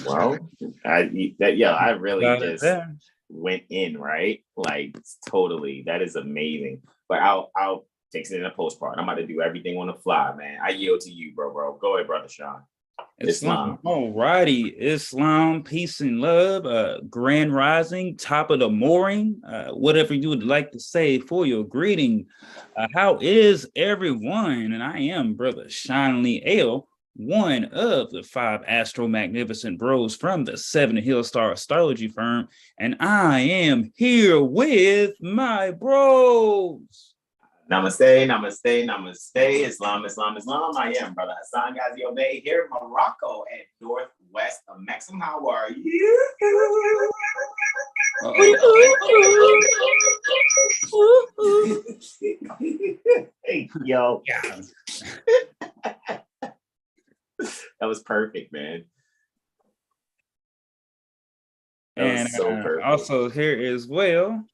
Well, I really just went in, right? Like totally. That is amazing. But I'll fix it in a postcard. I'm about to do everything on the fly, man. I yield to you, bro. Go ahead, brother Sean. Islam. Alrighty. Islam, peace and love, grand rising, top of the mooring, whatever you would like to say for your greeting. How is everyone? And I am Brother Sean Lee Ale, one of the 5 Astro Magnificent Bros from the 7 Hill Star Astrology Firm, and I am here with my bros. Namaste, namaste, namaste. Islam. I am Brother Hassan Ghazi Obey here in Morocco at northwest of Maxim. How are you? Hey, yo. Yeah. That was perfect, man. That was so perfect. Also here as well.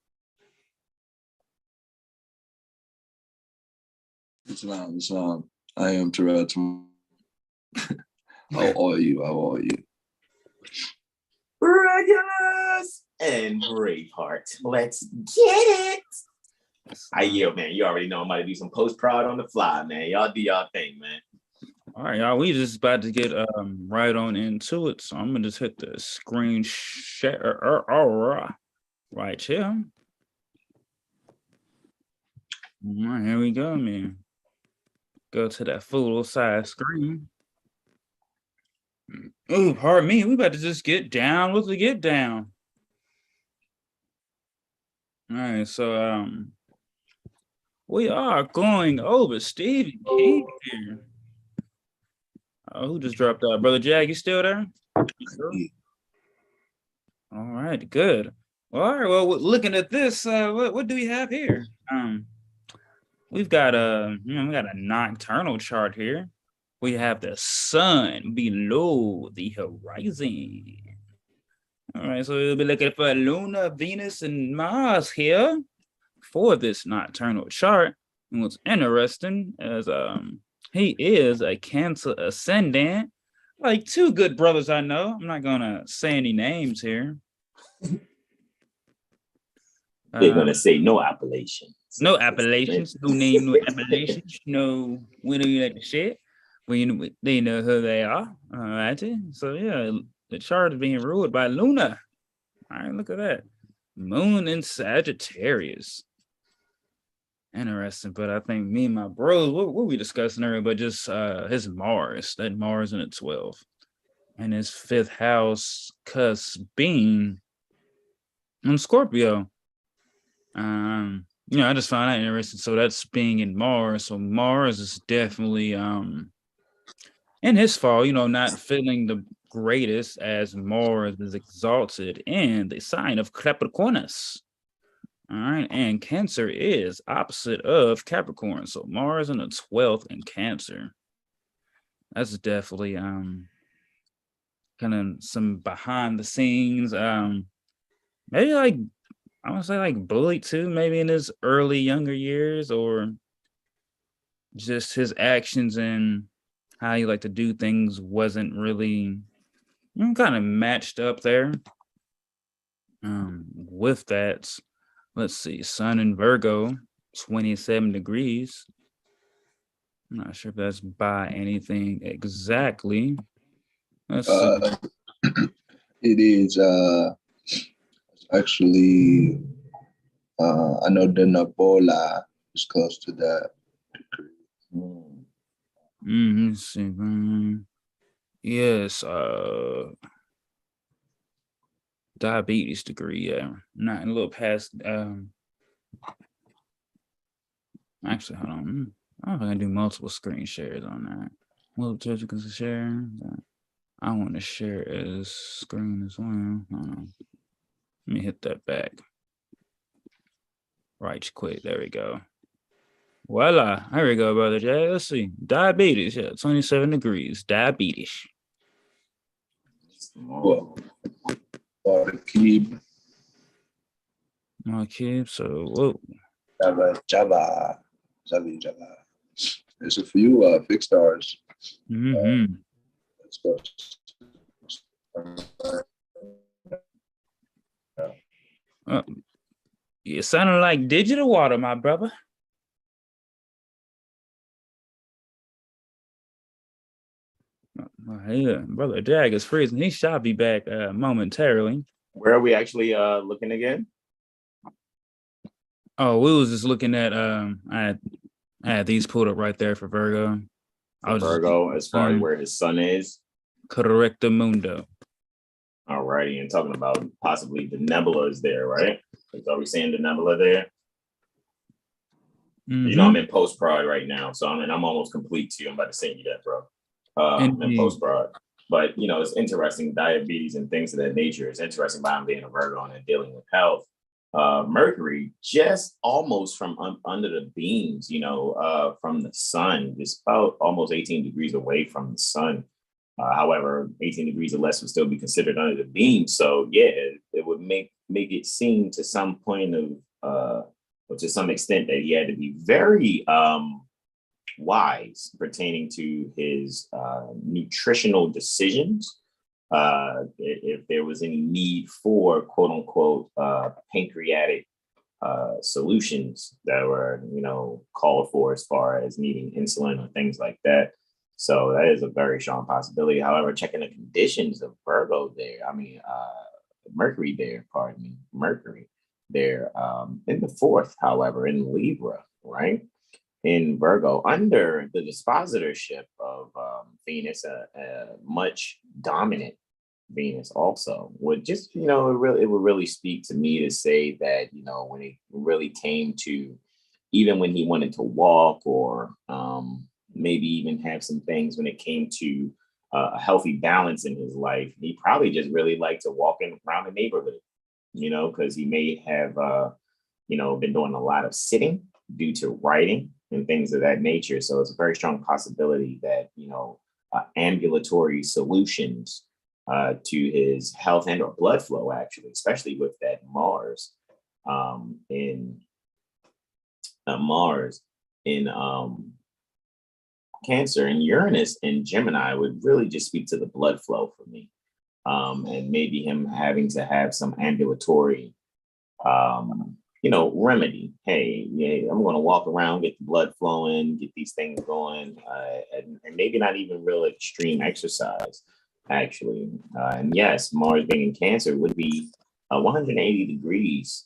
Islam. I am Terrell. How are you? Regulars and Braveheart. Let's get it. I yield, man. You already know I'm about to do some post-prod on the fly, man. Y'all do y'all thing, man. All right, y'all. We just about to get right on into it. So I'm gonna just hit the screen share right here. All right, here we go, man. Go to that full size screen. Oh, pardon me. We about to just get down with the get down. All right, so we are going over Stephen King here. Oh, who just dropped out? Brother Jag, you still there? All right, good. All right, well, looking at this, what do we have here? We've got we got a nocturnal chart here. We have the sun below the horizon. All right, so we'll be looking for Luna, Venus, and Mars here for this nocturnal chart. And what's interesting is he is a Cancer ascendant, like 2 good brothers I know. I'm not gonna say any names here. They're gonna say no appellations. No appellations, no name, no appellations, no we don't like the shit. They know who they are. All right. So yeah, the chart is being ruled by Luna. All right, look at that. Moon in Sagittarius. Interesting, but I think me and my bros, what we discussing earlier, but just his Mars, that Mars in the 12th, and his 5th house cusp being in Scorpio. I just found that interesting. So that's being in Mars. So Mars is definitely in his fall, not feeling the greatest as Mars is exalted in the sign of Capricornus. All right, and Cancer is opposite of Capricorn. So Mars in the 12th in Cancer. That's definitely kind of some behind the scenes. Maybe like I want to say like bullied too, maybe in his early younger years, or just his actions and how he liked to do things wasn't really kind of matched up there. With that, let's see, Sun in Virgo, 27 degrees. I'm not sure if that's by anything exactly. Let's see. It is actually, I know the Nabola is close to that degree. Let's see. Yes, diabetes degree, yeah. Not a little past actually, hold on. I don't know if I can do multiple screen shares on that. Multiple share. I want to share as screen as well. Hold on. Let me hit that back. Right quick. There we go. Voila. There we go, brother Jay. Let's see. Diabetes. Yeah, 27 degrees. Diabetes. Marquib. So, whoa. Java. There's a few fixed stars. Mm-hmm. Let's go. You sounding like digital water, my brother. Yeah, brother Jag is freezing. He shall be back momentarily. Where are we actually looking again? Oh, we was just looking at I had these pulled up right there for Virgo. Virgo, as far as where his sun is. Correcto mundo. Alrighty, and talking about possibly the nebula is there, right? Are we seeing the nebula there? Mm-hmm. You know, I'm in post prod right now, so I'm almost complete too. I'm about to send you that, bro. I'm in post prod. But you know, it's interesting, diabetes and things of that nature. It's interesting by him being a Virgo and dealing with health. Mercury just almost from under the beams, you know, from the sun, just about almost 18 degrees away from the sun. However, 18 degrees or less would still be considered under the beam. So yeah, it would make it seem to some point of, or to some extent, that he had to be very wise pertaining to his nutritional decisions. If there was any need for quote unquote pancreatic solutions that were, you know, called for as far as needing insulin or things like that. So that is a very strong possibility. However, checking the conditions of Virgo there, Mercury there in the fourth, however, in Libra, right? In Virgo, under the dispositorship of Venus, a much dominant Venus also, would just, you know, it would really speak to me to say that, you know, when it really came to, even when he wanted to walk or maybe even have some things when it came to a healthy balance in his life, he probably just really liked to walk around the neighborhood, you know, because he may have, you know, been doing a lot of sitting due to writing and things of that nature. So it's a very strong possibility that, you know, ambulatory solutions to his health and or blood flow, actually, especially with that Mars in Cancer, and Uranus in Gemini would really just speak to the blood flow for me. And maybe him having to have some ambulatory, you know, remedy. Hey, yeah, I'm going to walk around, get the blood flowing, get these things going, and maybe not even real extreme exercise, actually. And yes, Mars being in Cancer would be 180 degrees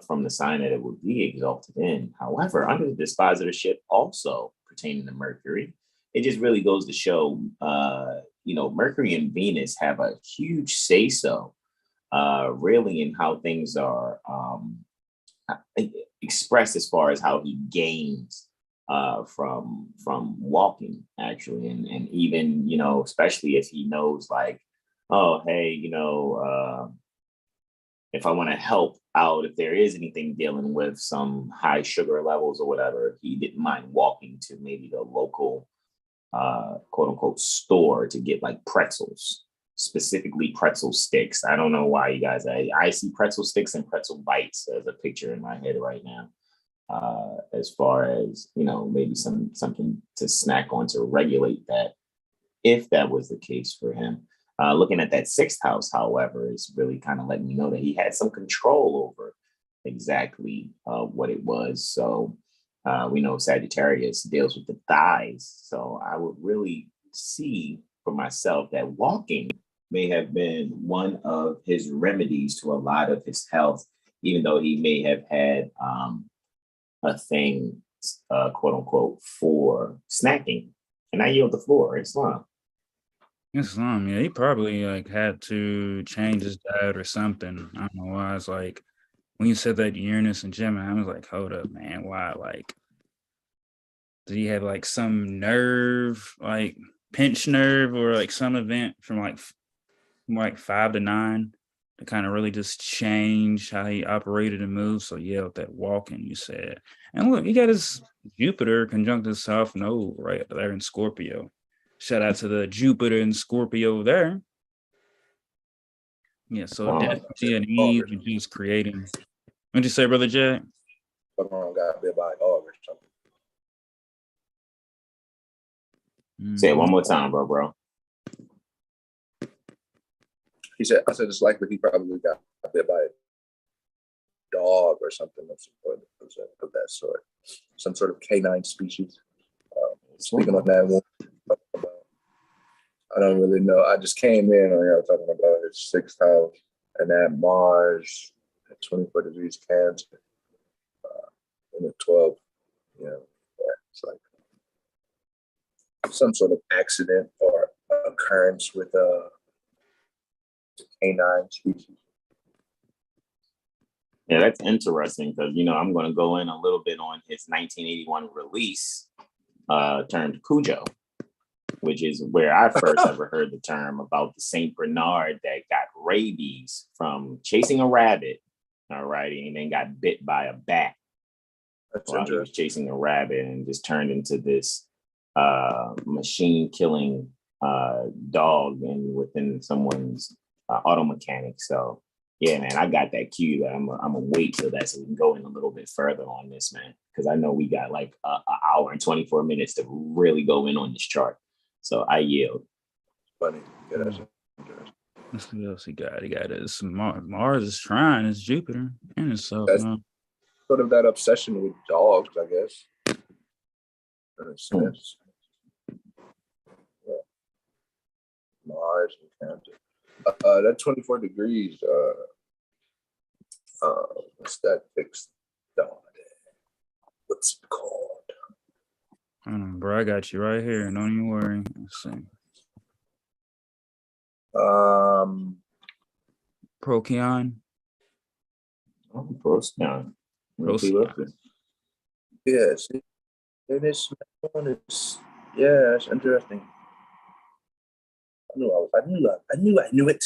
from the sign that it would be exalted in. However, under the dispositorship also pertaining to Mercury, it just really goes to show, you know, Mercury and Venus have a huge say-so, really, in how things are expressed as far as how he gains from walking, actually, and even, you know, especially if he knows, like, oh, hey, you know, if I want to help out, if there is anything dealing with some high sugar levels or whatever, he didn't mind walking to maybe the local quote unquote store to get like pretzels, specifically pretzel sticks. I don't know why, you guys, I see pretzel sticks and pretzel bites as a picture in my head right now, as far as, you know, maybe something to snack on to regulate that, if that was the case for him. Looking at that sixth house, however, is really kind of letting me know that he had some control over exactly what it was. So we know Sagittarius deals with the thighs. So I would really see for myself that walking may have been one of his remedies to a lot of his health, even though he may have had a thing, quote unquote, for snacking. And I yield the floor. Islam. Islam, yeah, he probably like had to change his diet or something. I don't know why. It's like when you said that Uranus and Gemini, I was like, hold up, man, why? Like, did he have like some nerve, like pinch nerve, or like some event from like 5 to 9 to kind of really just change how he operated and moved? So yeah, with that walking, you said, and look, he got his Jupiter conjunct his South Node right there in Scorpio. Shout out to the Jupiter and Scorpio there. Yeah, so definitely an ease in just creating. What'd you say, Brother Jay? Got bit by a dog or something. Say it one more time, bro. I said it's likely he probably got bit by a dog or something of that sort, some sort of canine species. Speaking of that one, I don't really know. I just came in on y'all talking about his 6th house and that Mars at 24 degrees Cancer in the 12th. You know, it's like some sort of accident or occurrence with a canine species. Yeah, that's interesting because, you know, I'm going to go in a little bit on his 1981 release termed Cujo, which is where I first ever heard the term about the Saint Bernard that got rabies from chasing a rabbit, all right, and then got bit by a bat while he was chasing a rabbit and just turned into this machine killing dog and within someone's auto mechanic. So yeah, man, I got that cue that I'm gonna wait till that so we can go in a little bit further on this, man, because I know we got like an hour and 24 minutes to really go in on this chart. So I yield. Funny. Yeah, that's what else he got? He got his Mars is trine his Jupiter and himself. Sort of that obsession with dogs, I guess. In a sense. Yeah. Mars and Cancer. That 24 degrees, what's that fixed dot? What's it called? I don't know, bro. I got you right here. Don't even worry. Let's see. Procyon. Procyon. Yes. And this one is, yeah, it's interesting. I knew it.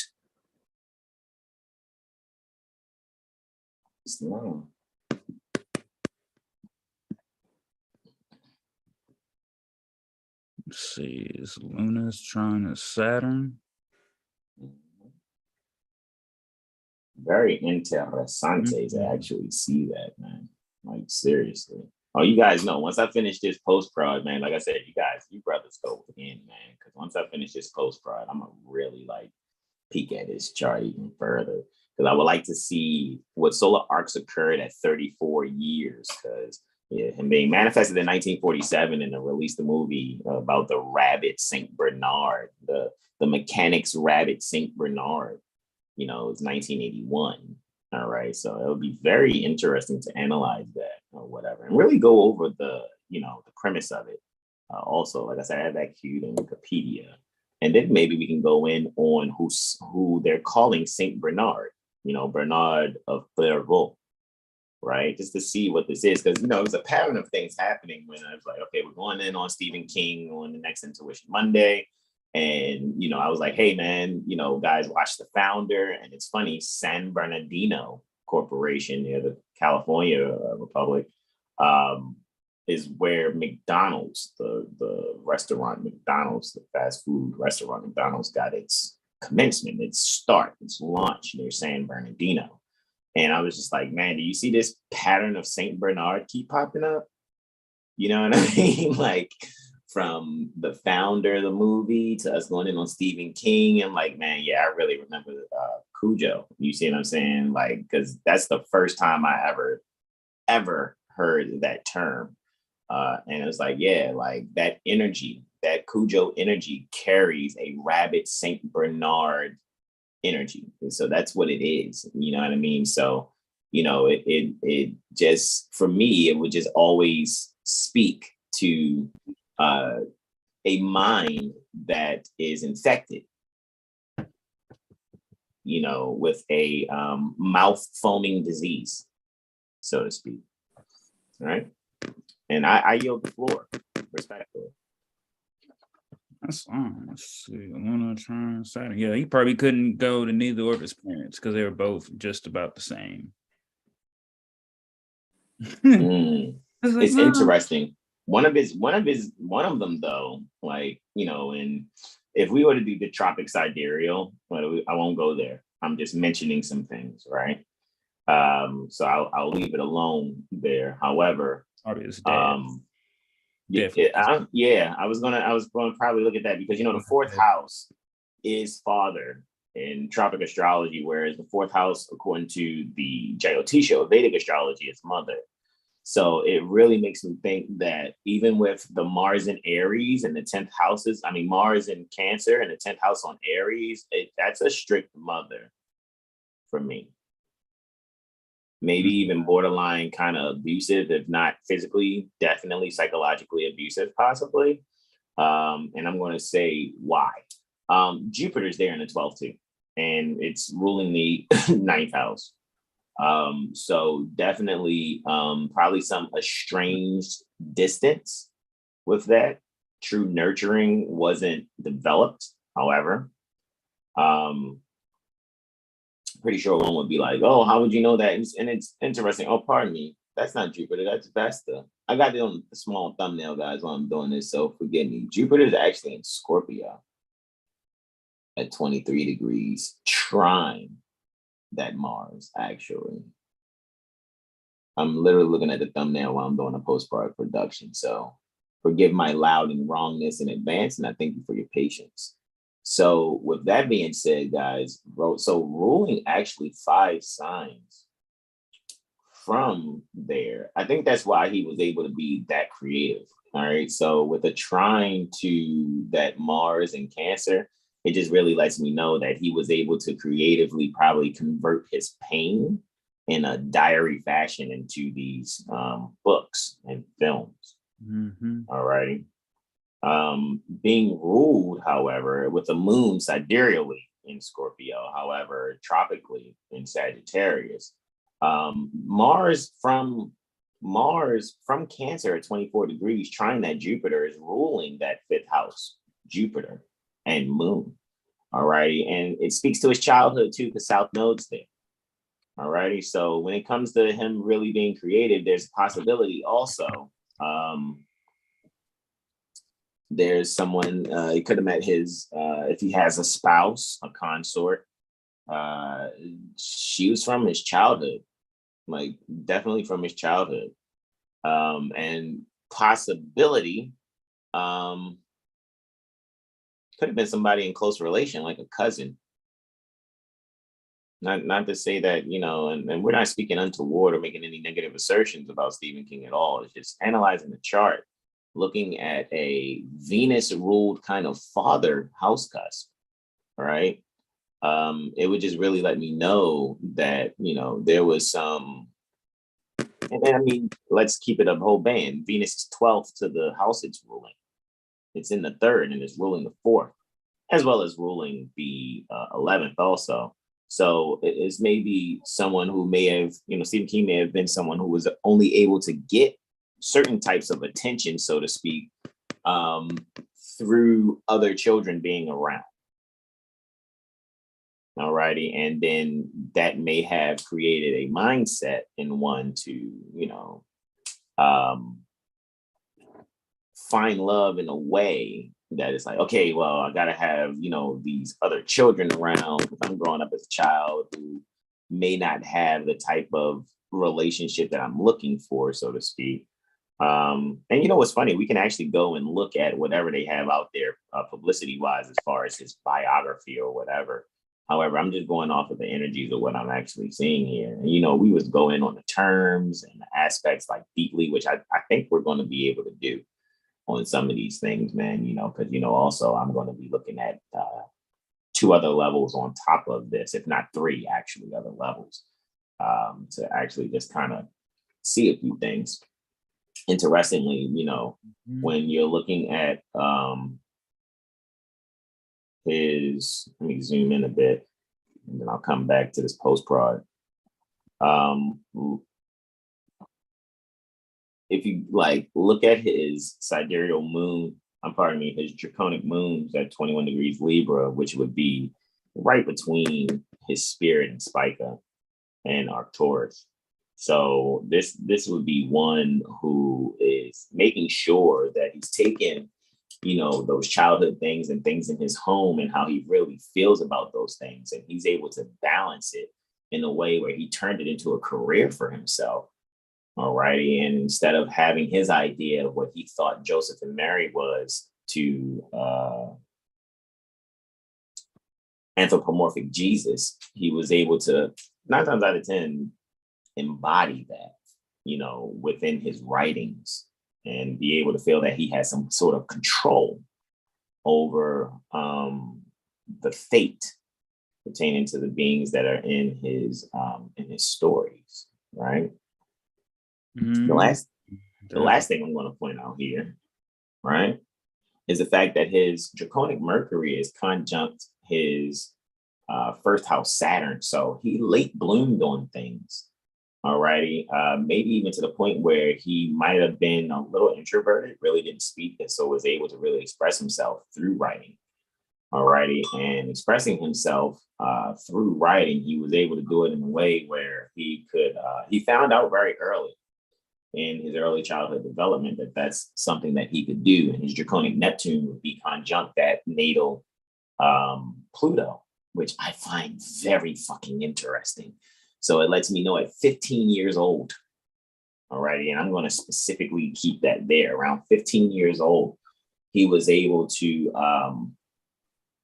No. Let's see, is Luna's trying to Saturn? Very interesante to actually see that, man. Like, seriously. Oh, you guys know, once I finish this post-prod, man, like I said, you brothers go in, man. Because once I finish this post-prod, I'm going to really, like, peek at this chart even further. Because I would like to see what solar arcs occurred at 34 years. Because him being manifested in 1947 and then released the movie about the rabbit Saint Bernard, the mechanics rabbit Saint Bernard. You know, it's 1981. All right. So it would be very interesting to analyze that or whatever and really go over the premise of it. Also, like I said, I have that queued in Wikipedia. And then maybe we can go in on who they're calling Saint Bernard, Bernard of Clairvaux, right? Just to see what this is. Because, it was a pattern of things happening when I was like, okay, we're going in on Stephen King on the next Intuition Monday. And, I was like, hey, man, guys, watch The Founder. And it's funny, San Bernardino Corporation near the California Republic is where McDonald's, the restaurant McDonald's, the fast food restaurant McDonald's got its commencement, its launch near San Bernardino. And I was just like, man, do you see this pattern of St. Bernard keep popping up? You know what I mean? Like, from The Founder, the movie, to us going in on Stephen King. I'm like, man, yeah, I really remember Cujo. You see what I'm saying? Like, because that's the first time I ever heard that term. And it was like, yeah, like that energy, that Cujo energy carries a rabbit Saint Bernard energy. And so that's what it is. You know what I mean? So, it just, for me, it would just always speak to a mind that is infected, with a mouth foaming disease, so to speak. All right. And I yield the floor respectfully. That's fine. Let's see. Saturn. Yeah, he probably couldn't go to neither of his parents because they were both just about the same. It's interesting. One of them though, like, and if we were to do the tropic sidereal, but I won't go there. I'm just mentioning some things, right? So I'll leave it alone there. However, I was going to probably look at that because the fourth house is father in tropic astrology, whereas the fourth house, according to the Jyotisha, Vedic astrology, is mother. So it really makes me think that even with the Mars in Aries and the 10th houses, I mean, Mars in Cancer and the 10th house on Aries, that's a strict mother for me. Maybe even borderline kind of abusive, if not physically, definitely psychologically abusive, possibly. And I'm going to say why. Jupiter's there in the 12th too, and it's ruling the 9th house. So definitely probably some estranged distance with that. True nurturing wasn't developed, however. Pretty sure one would be like, oh, how would you know that? And it's interesting. Oh, pardon me. That's not Jupiter. That's Vesta. I got it on the small thumbnail, guys, while I'm doing this. So forgive me. Jupiter is actually in Scorpio at 23 degrees, trine that Mars, actually. I'm literally looking at the thumbnail while I'm doing a post-product production. So forgive my loud and wrongness in advance, and I thank you for your patience. So with that being said, guys, so ruling actually 5 signs from there. I think that's why he was able to be that creative. All right. So with a trine to that Mars and Cancer, it just really lets me know that he was able to creatively probably convert his pain in a diary fashion into these books and films. Mm-hmm. All righty. Being ruled, however, with the moon sidereally in Scorpio, however, tropically in Sagittarius, Mars from Cancer at 24 degrees, trying that Jupiter, is ruling that 5th house, Jupiter and moon. All righty. And it speaks to his childhood too, because South Node's there. All righty. So when it comes to him really being creative, there's a possibility also. There's someone, he could have met his, if he has a spouse, a consort, she was from his childhood, like definitely from his childhood. And possibility, could have been somebody in close relation, like a cousin. Not to say that, you know, and we're not speaking untoward or making any negative assertions about Stephen King at all. It's just analyzing the chart, looking at a Venus-ruled kind of father house cusp, right? It would just really let me know that, you know, there was some, and I mean, let's keep it a whole band. Venus is 12th to the house it's ruling. It's in the 3rd and it's ruling the 4th, as well as ruling the 11th also. So it's maybe someone who may have, you know, Stephen King may have been someone who was only able to get certain types of attention, so to speak, through other children being around. All righty. And then that may have created a mindset in one to, you know, find love in a way that it's like, okay, well, I gotta have, you know, these other children around because I'm growing up as a child who may not have the type of relationship that I'm looking for, so to speak. And you know what's funny? We can actually go and look at whatever they have out there publicity-wise as far as his biography or whatever. However, I'm just going off of the energies of what I'm actually seeing here. And, you know, we was going on the terms and the aspects like deeply, which I think we're going to be able to do on some of these things, man, you know, because, you know, also I'm going to be looking at 2 other levels on top of this, if not 3 actually other levels, to actually just kind of see a few things. Interestingly, you know, when you're looking at his, let me zoom in a bit, and then I'll come back to this post-prod. If you like look at his sidereal moon, his draconic moons at 21 degrees Libra, which would be right between his spirit and Spica and Arcturus. So this would be one who is making sure that he's taken, you know, those childhood things and things in his home and how he really feels about those things. And he's able to balance it in a way where he turned it into a career for himself. All righty. And instead of having his idea of what he thought Joseph and Mary was to, anthropomorphic Jesus, he was able to 9 times out of 10 embody that, within his writings, and be able to feel that he has some sort of control over the fate pertaining to the beings that are in his stories, right? Mm-hmm. The last thing I'm going to point out here, right, is the fact that his draconic Mercury is conjunct his first house Saturn. So he late bloomed on things. Alrighty, maybe even to the point where he might have been a little introverted, really didn't speak, and so was able to really express himself through writing. Alrighty, and expressing himself through writing, he was able to do it in a way where he could. He found out very early in his early childhood development that that's something that he could do, and his draconic Neptune would be conjunct that natal Pluto, which I find very fucking interesting. So it lets me know at 15 years old, alrighty, and I'm going to specifically keep that there. Around 15 years old, he was able to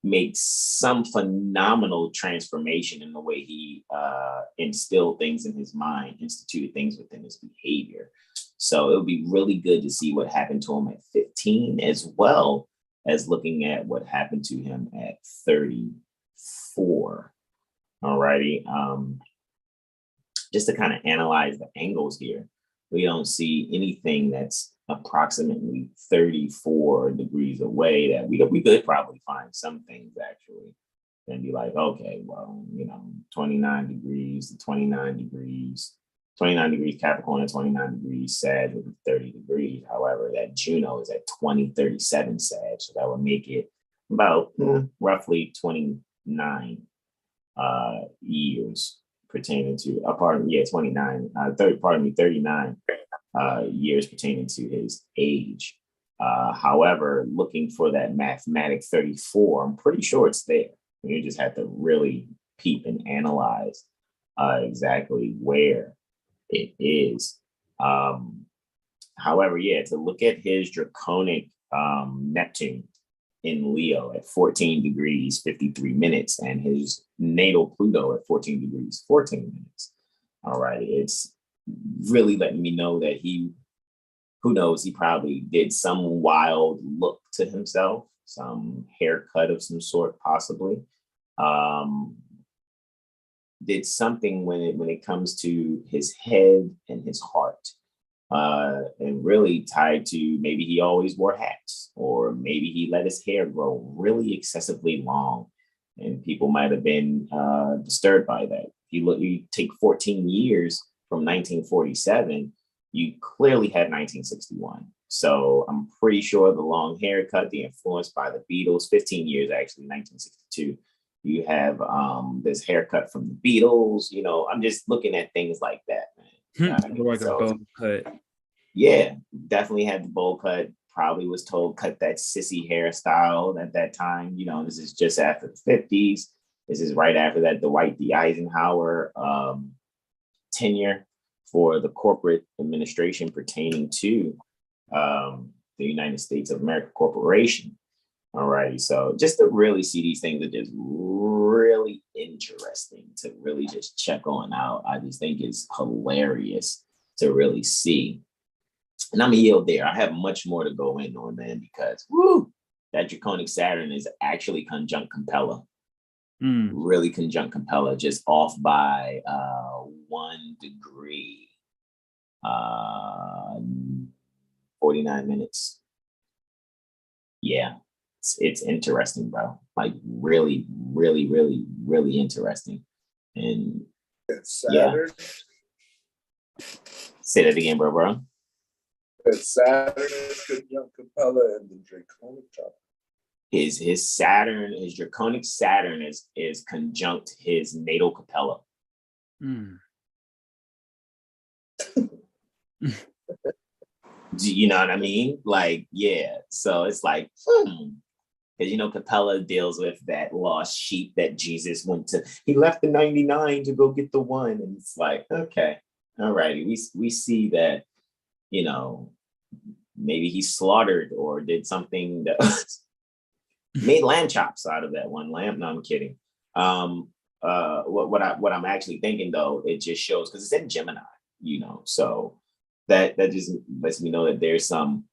make some phenomenal transformation in the way he instilled things in his mind, instituted things within his behavior. So it would be really good to see what happened to him at 15, as well as looking at what happened to him at 34. Alrighty. Just to kind of analyze the angles here, we don't see anything that's approximately 34 degrees away that we could probably find some things actually and be like, okay, well, 29 degrees to 29 degrees, 29 degrees Capricorn and 29 degrees Sag would be 30 degrees. However, that Juno is at 2037 Sag, so that would make it about roughly 29 years pertaining to 39 years pertaining to his age. However, looking for that mathematic 34, I'm pretty sure it's there. You just have to really peep and analyze exactly where it is. However, to look at his draconic Neptune in Leo at 14 degrees, 53 minutes, and his natal Pluto at 14 degrees, 14 minutes. All right. It's really letting me know that he probably did some wild look to himself, some haircut of some sort, possibly. Did something when it comes to his head and his heart. And really tied to maybe he always wore hats, or maybe he let his hair grow really excessively long, and people might have been disturbed by that. You take 14 years from 1947, you clearly had 1961. So I'm pretty sure the long haircut, the influence by the Beatles, 15 years actually, 1962. You have this haircut from the Beatles. I'm just looking at things like that, man. Like a bowl cut. Yeah, definitely had the bowl cut. Probably was told cut that sissy hairstyle at that time. This is just after the 50s. This is right after that Dwight D. Eisenhower tenure for the corporate administration pertaining to the United States of America Corporation. All righty. So just to really see these things are just really interesting to really just check on out. I just think it's hilarious to really see. And I'm going to yield there. I have much more to go in on, man, because that draconic Saturn is actually conjunct Capella. Really conjunct Capella, just off by 1 degree, 49 minutes. Yeah. It's interesting, bro. Like really, really, really, really interesting. And Saturn. Say that again, bro. Saturn is conjunct Capella and the draconic chart. His draconic Saturn is conjunct his natal Capella. Do you know what I mean? Like, yeah. So it's like, because Capella deals with that lost sheep that Jesus went to. He left the 99 to go get the one, and it's like, okay, all righty. We see that, maybe he slaughtered or did something that made lamb chops out of that one lamb. No, I'm kidding. What I'm actually thinking though, it just shows because it's in Gemini, so that just lets me know that there's some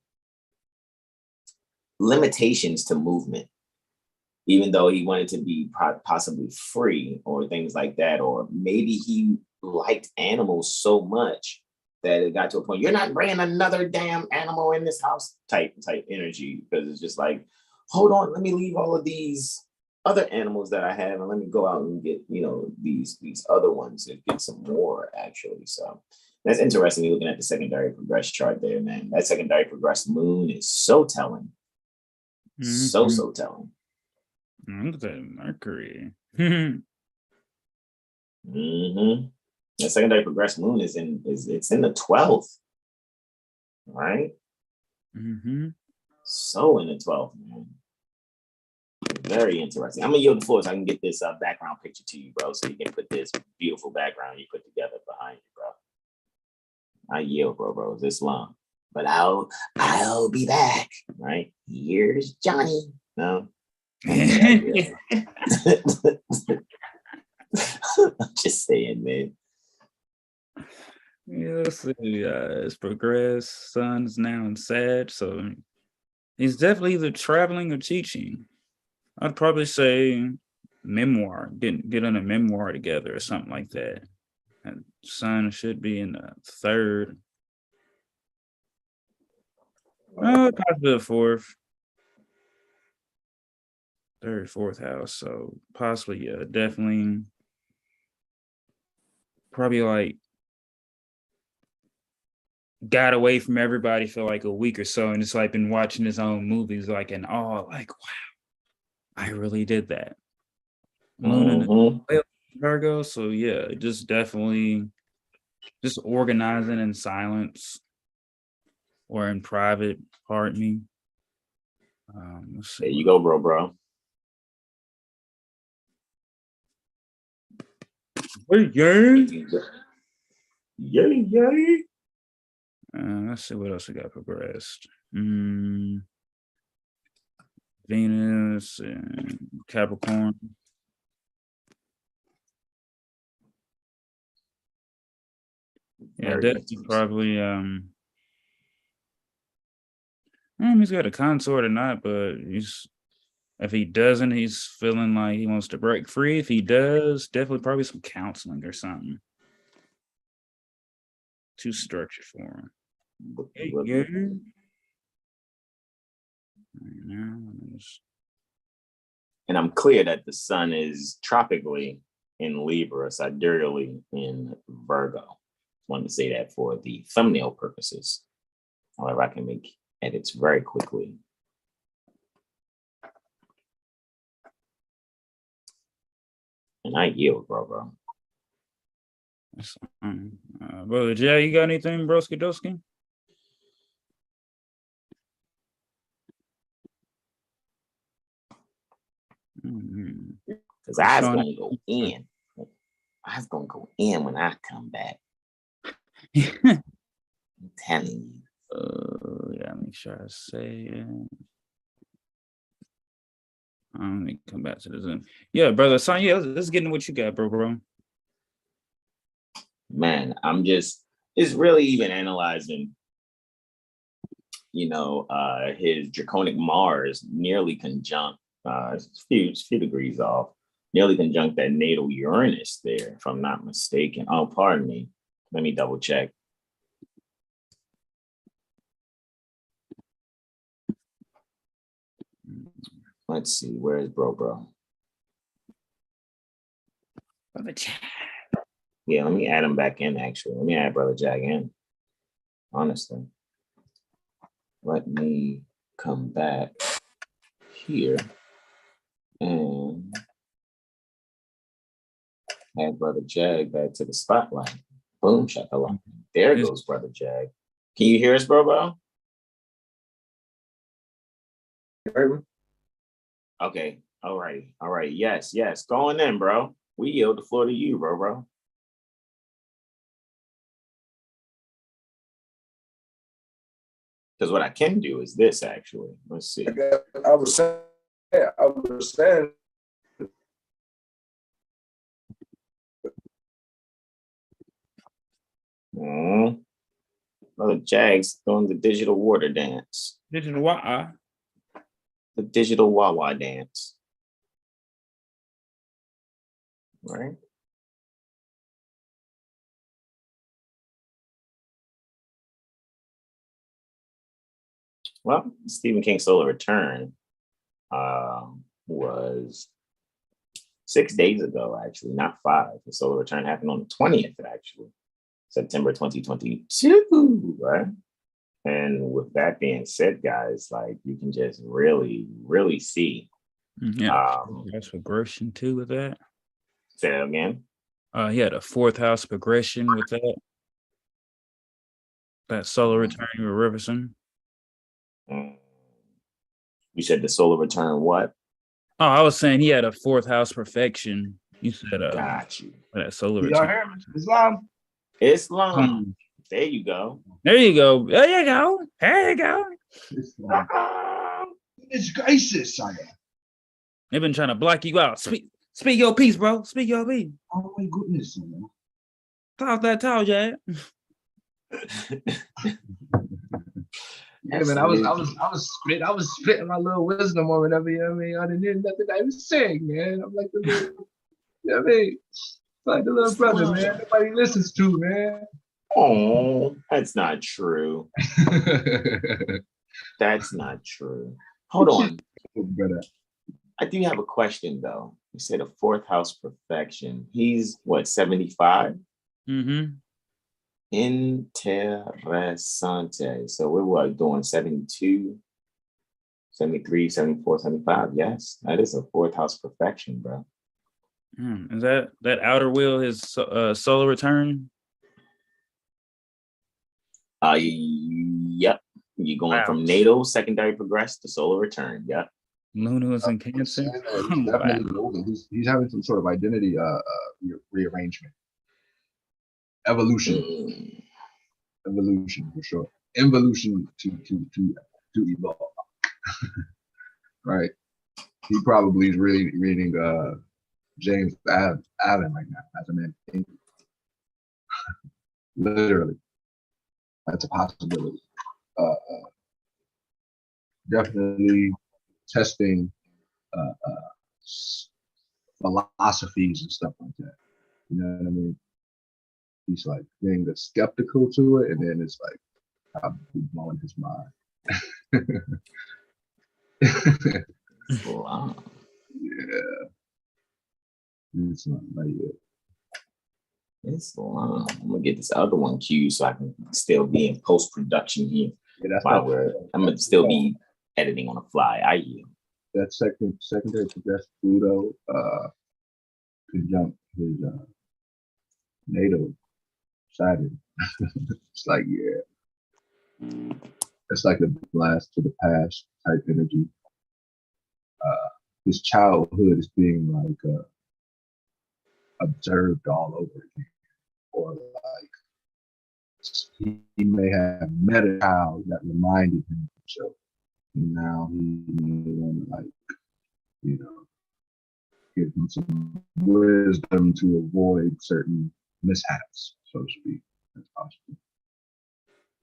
limitations to movement, even though he wanted to be possibly free or things like that, or maybe he liked animals so much that it got to a point, you're not bringing another damn animal in this house type energy, because it's just like, hold on, let me leave all of these other animals that I have and let me go out and get, these other ones and get some more actually. So that's interesting. You're looking at the secondary progress chart there, man. That secondary progress moon is so telling. So telling. Look at that Mercury. The secondary progress moon is in the 12th, right? So in the 12th, man. Very interesting. I'm gonna yield the floor so I can get this background picture to you, bro, so you can put this beautiful background you put together behind you, bro. I yield, bro. It's this long, but I'll be back. Right? Here's Johnny. No. I'm just saying, man. Yeah, let's see. It's progressed. Sun's now in Sag, so he's definitely either traveling or teaching. I'd probably say memoir. Get on a memoir together or something like that. And Sun should be in the 3rd. Possibly the 4th. 3rd, 4th house. So possibly, yeah, definitely. Probably like got away from everybody for like a week or so, and it's like been watching his own movies, like in awe, like, wow, I really did that. Moon in Virgo, so yeah, just definitely just organizing in silence or in private, pardon me. There you go, bro. Yay. Yay. Let's see what else we got progressed. Venus and Capricorn. Yeah, that's probably he's got a consort or not, but if he doesn't, he's feeling like he wants to break free. If he does, definitely probably some counseling or something. Too structured for him. Yeah. And I'm clear that the sun is tropically in Libra, sidereally in Virgo. Wanted to say that for the thumbnail purposes. However, I can make edits very quickly. And I yield, bro. Brother Jay, you got anything, broski doski? Because I was gonna go in. I was gonna go in when I come back. I'm telling you. Yeah, make sure I say it. Let me come back to the Zoom. Yeah, brother. So yeah, let's get into what you got, bro. Man, it's really even analyzing, his draconic Mars nearly conjunct, a few degrees off, nearly conjunct that natal Uranus there, if I'm not mistaken. Oh, pardon me. Let me double check. Let's see, where is bro? Brother Jack. Yeah, let me add him back in, actually. Let me add Brother Jack in. Honestly. Let me come back here and add Brother Jag back to the spotlight. Boom, shakalaka. There goes Brother Jag. Can you hear us, bro? Okay. All right. Yes. Going in, bro. We yield the floor to you, bro. Because what I can do is this, actually. Let's see. I was saying Brother Jags doing the digital water dance. Digital what? The digital Wawa dance. Right? Well, Stephen King's solar return was 6 days ago, actually, not 5. The solar return happened on the 20th, actually, September 2022, right? And with that being said, guys, like you can just really, really see. That's progression too with that. Say that again. He had a 4th house progression with that. That solar return you were referencing. You said the solar return what? Oh, I was saying he had a 4th house perfection. You said got you. That solar Y'all return. hear me? Islam. There you go. There you go. There you go. There you go. It's crisis, I am. They've been trying to block you out. Speak your piece, bro. Speak your piece. Oh my goodness, man. Talk that talk, Jay. Yeah, man, I was spitting my little wisdom or whatever, you know what I mean? I didn't hear nothing I was saying, man. I'm like the little, you know what I mean? Like the little brother, man. Nobody listens to, man. Oh, that's not true. That's not true. Hold on. I do have a question though. You said a 4th house perfection. He's what, 75? Mm-hmm. Interessante. So we're what, doing 72, 73, 74, 75? Yes, that is a 4th house perfection, bro. Is that outer wheel his solar return? Yep. You're going from natal, secondary progress to solar return. Yep. Luna is in Cancer. He's definitely moving. He's having some sort of identity rearrangement. Evolution for sure. Involution to evolve. Right. He probably is really reading James Allen right now as a man thinking. Literally. That's a possibility. Definitely testing philosophies and stuff like that. You know what I mean? He's like being skeptical to it, and then it's like probably blowing his mind. Wow. Yeah. It's not like it. It's long. I'm gonna get this other one queued so I can still be in post-production here. Yeah, I'm gonna still be editing on the fly. I yield. That secondary progressive Pluto conjunct his natal Saturn. It's like, yeah. It's like a blast to the past type energy. His childhood is being like observed all over again. Or like he may have met a child that reminded him of himself. And now he may want to, like, you know, give him some wisdom to avoid certain mishaps, so to speak. That's possible.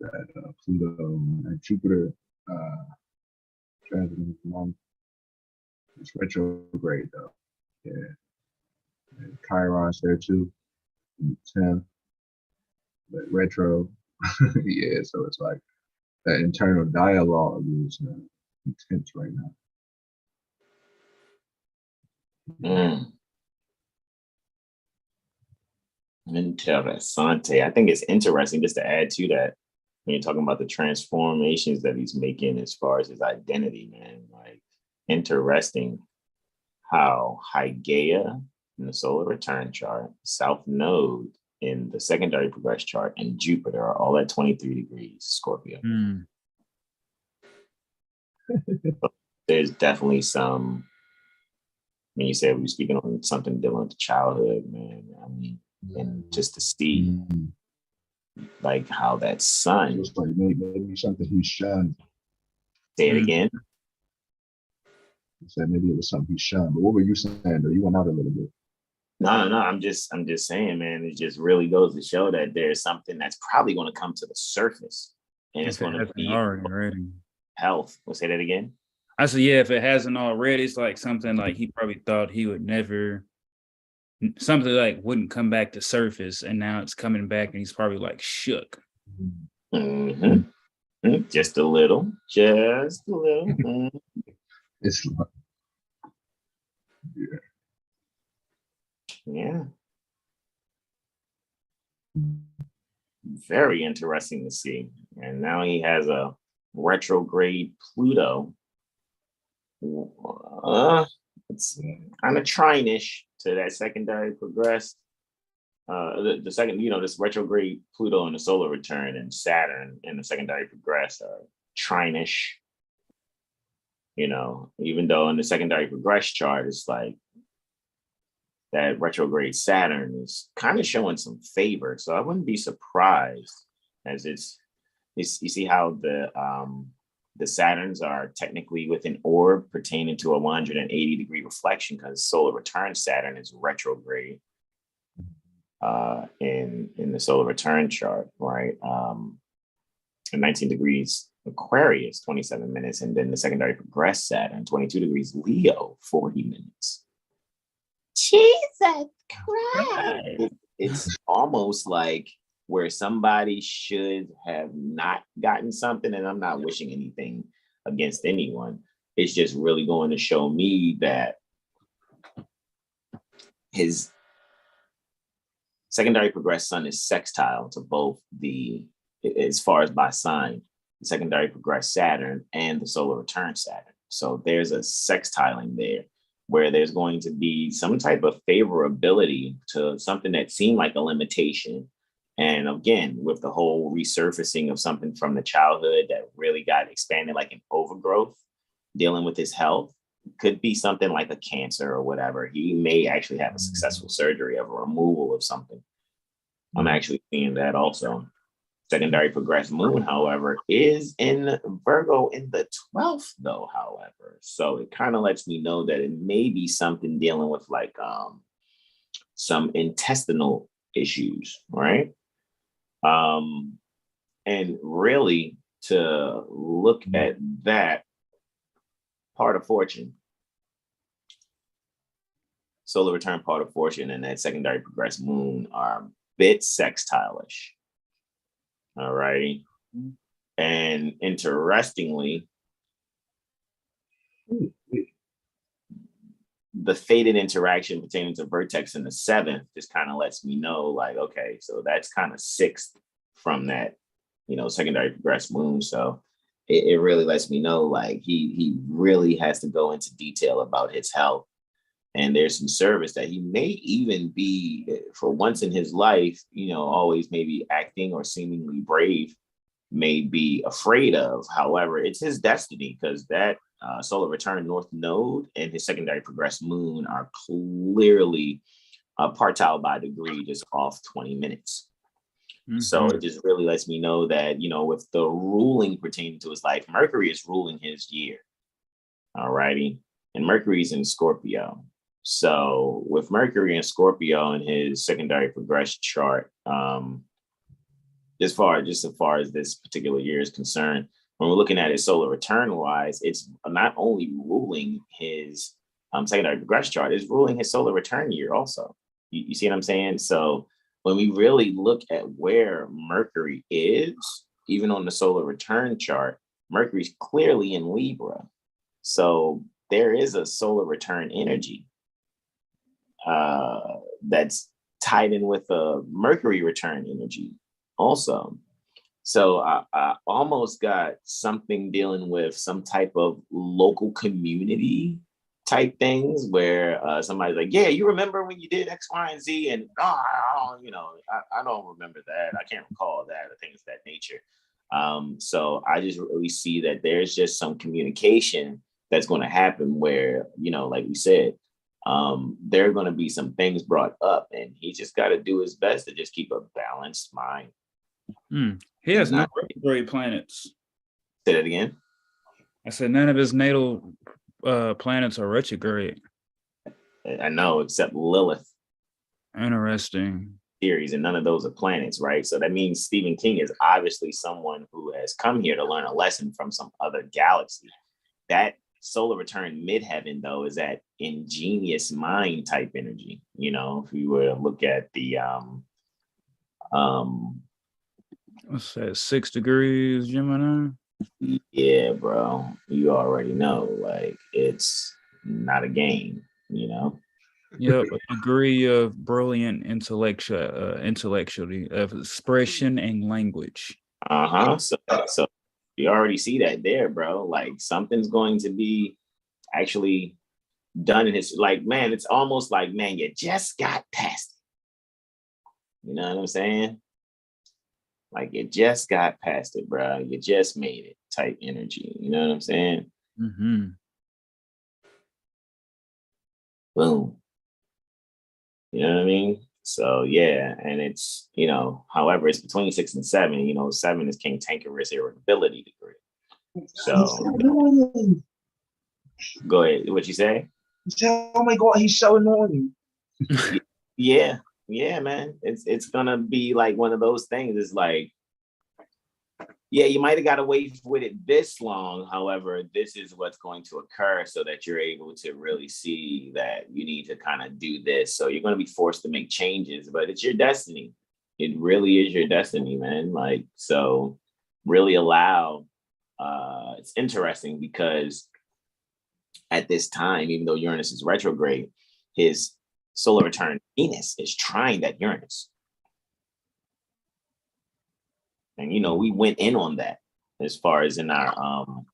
That Pluto and Jupiter transiting along. It's retrograde though. Yeah. And Chiron's there too. In the 10th. But retro. Yeah, so it's like that internal dialogue is intense right now. Interessante. I think it's interesting just to add to that when you're talking about the transformations that he's making as far as his identity, man. Like, interesting how Hygeia in the solar return chart, South Node in the secondary progress chart, and Jupiter are all at 23 degrees Scorpio. There's definitely some, when you said we were speaking on something dealing with childhood, man, I mean, and just to see like how that sun. It's like maybe something he shunned. Say it again. He said maybe it was something he shunned. But what were you saying though? You went out a little bit. No. I'm just saying, man. It just really goes to show that there's something that's probably going to come to the surface, and it's going to be already. Health. We'll say that again. I said, yeah. If it hasn't already, it's like something like he probably thought he would never. Something like wouldn't come back to surface, and now it's coming back, and he's probably like shook. Mm-hmm. Just a little. It's yeah. Very interesting to see. And now he has a retrograde Pluto. It's kind of trine-ish to that secondary progress. The second, this retrograde Pluto and the solar return and Saturn in the secondary progress are trine-ish. Even though in the secondary progress chart, it's like that retrograde Saturn is kind of showing some favor. So I wouldn't be surprised as you see how the Saturns are technically with an orb pertaining to a 180-degree reflection because solar return Saturn is retrograde in the solar return chart, right? 19 degrees Aquarius, 27 minutes, and then the secondary progress Saturn, 22 degrees Leo, 40 minutes. Jesus Christ. It's almost like where somebody should have not gotten something, and I'm not wishing anything against anyone. It's just really going to show me that his secondary progressed sun is sextile to both as far as by sign, the secondary progressed Saturn and the solar return Saturn. So there's a sextiling there where there's going to be some type of favorability to something that seemed like a limitation. And again, with the whole resurfacing of something from the childhood that really got expanded, like an overgrowth, dealing with his health, could be something like a cancer or whatever. He may actually have a successful surgery of a removal of something. I'm actually seeing that also. Secondary progressed moon, however, is in Virgo in the 12th, though, however. So it kind of lets me know that it may be something dealing with like some intestinal issues, right? And really to look at that part of fortune, solar return part of fortune and that secondary progressed moon are a bit sextile-ish. All righty. And interestingly, the fated interaction pertaining to vertex in the 7th just kind of lets me know, like, okay, so that's kind of 6th from that, secondary progressed moon. So it really lets me know, like, he really has to go into detail about his health. And there's some service that he may even be, for once in his life, always maybe acting or seemingly brave, may be afraid of. However, it's his destiny because that solar return north node and his secondary progressed moon are clearly partile by degree, just off 20 minutes. Mm-hmm. So it just really lets me know that, with the ruling pertaining to his life, Mercury is ruling his year. All righty. And Mercury's in Scorpio. So with Mercury and Scorpio in his secondary progressed chart, as far as this particular year is concerned, when we're looking at his solar return wise, it's not only ruling his secondary progressed chart, it's ruling his solar return year also. You see what I'm saying? So when we really look at where Mercury is, even on the solar return chart, Mercury's clearly in Libra. So there is a solar return energy that's tied in with a Mercury return energy also. So I almost got something dealing with some type of local community type things where somebody's like, yeah, you remember when you did X, Y, and Z? And I don't remember that. I can't recall that or things of that nature. So I just really see that there's just some communication that's going to happen where, like we said, there are going to be some things brought up and he just got to do his best to just keep a balanced mind. He has no retrograde planets. Say that again. I said none of his natal planets are retrograde. I know, except Lilith. Interesting. Series, and none of those are planets, right? So that means Stephen King is obviously someone who has come here to learn a lesson from some other galaxy. That solar return midheaven, though, is that ingenious mind type energy. You know, if you were to look at the what's that, 6 degrees Gemini? Yeah, bro, you already know, like, it's not a game, you know. Yep, a degree of brilliant intellectuality of expression and language. So you already see that there, bro. Like, something's going to be actually done in his, like, man, it's almost like, man, you just got past it. You know what I'm saying? Like, you just got past it, bro. You just made it type energy. You know what I'm saying? Mm-hmm. Boom. You know what I mean? So yeah, and it's, you know, however, it's between 6 and 7. You know, 7 is cantankerous irritability degree. So go ahead. What you say? Oh my God, he's so annoying. Yeah, man. It's gonna be like one of those things. It's like, yeah, you might have got away with it this long. However, this is what's going to occur so that you're able to really see that you need to kind of do this. So you're going to be forced to make changes, but it's your destiny. It really is your destiny, man. Like, so really allow, it's interesting because at this time, even though Uranus is retrograde, his solar return Venus is trying that Uranus. And, you know, we went in on that as far as in our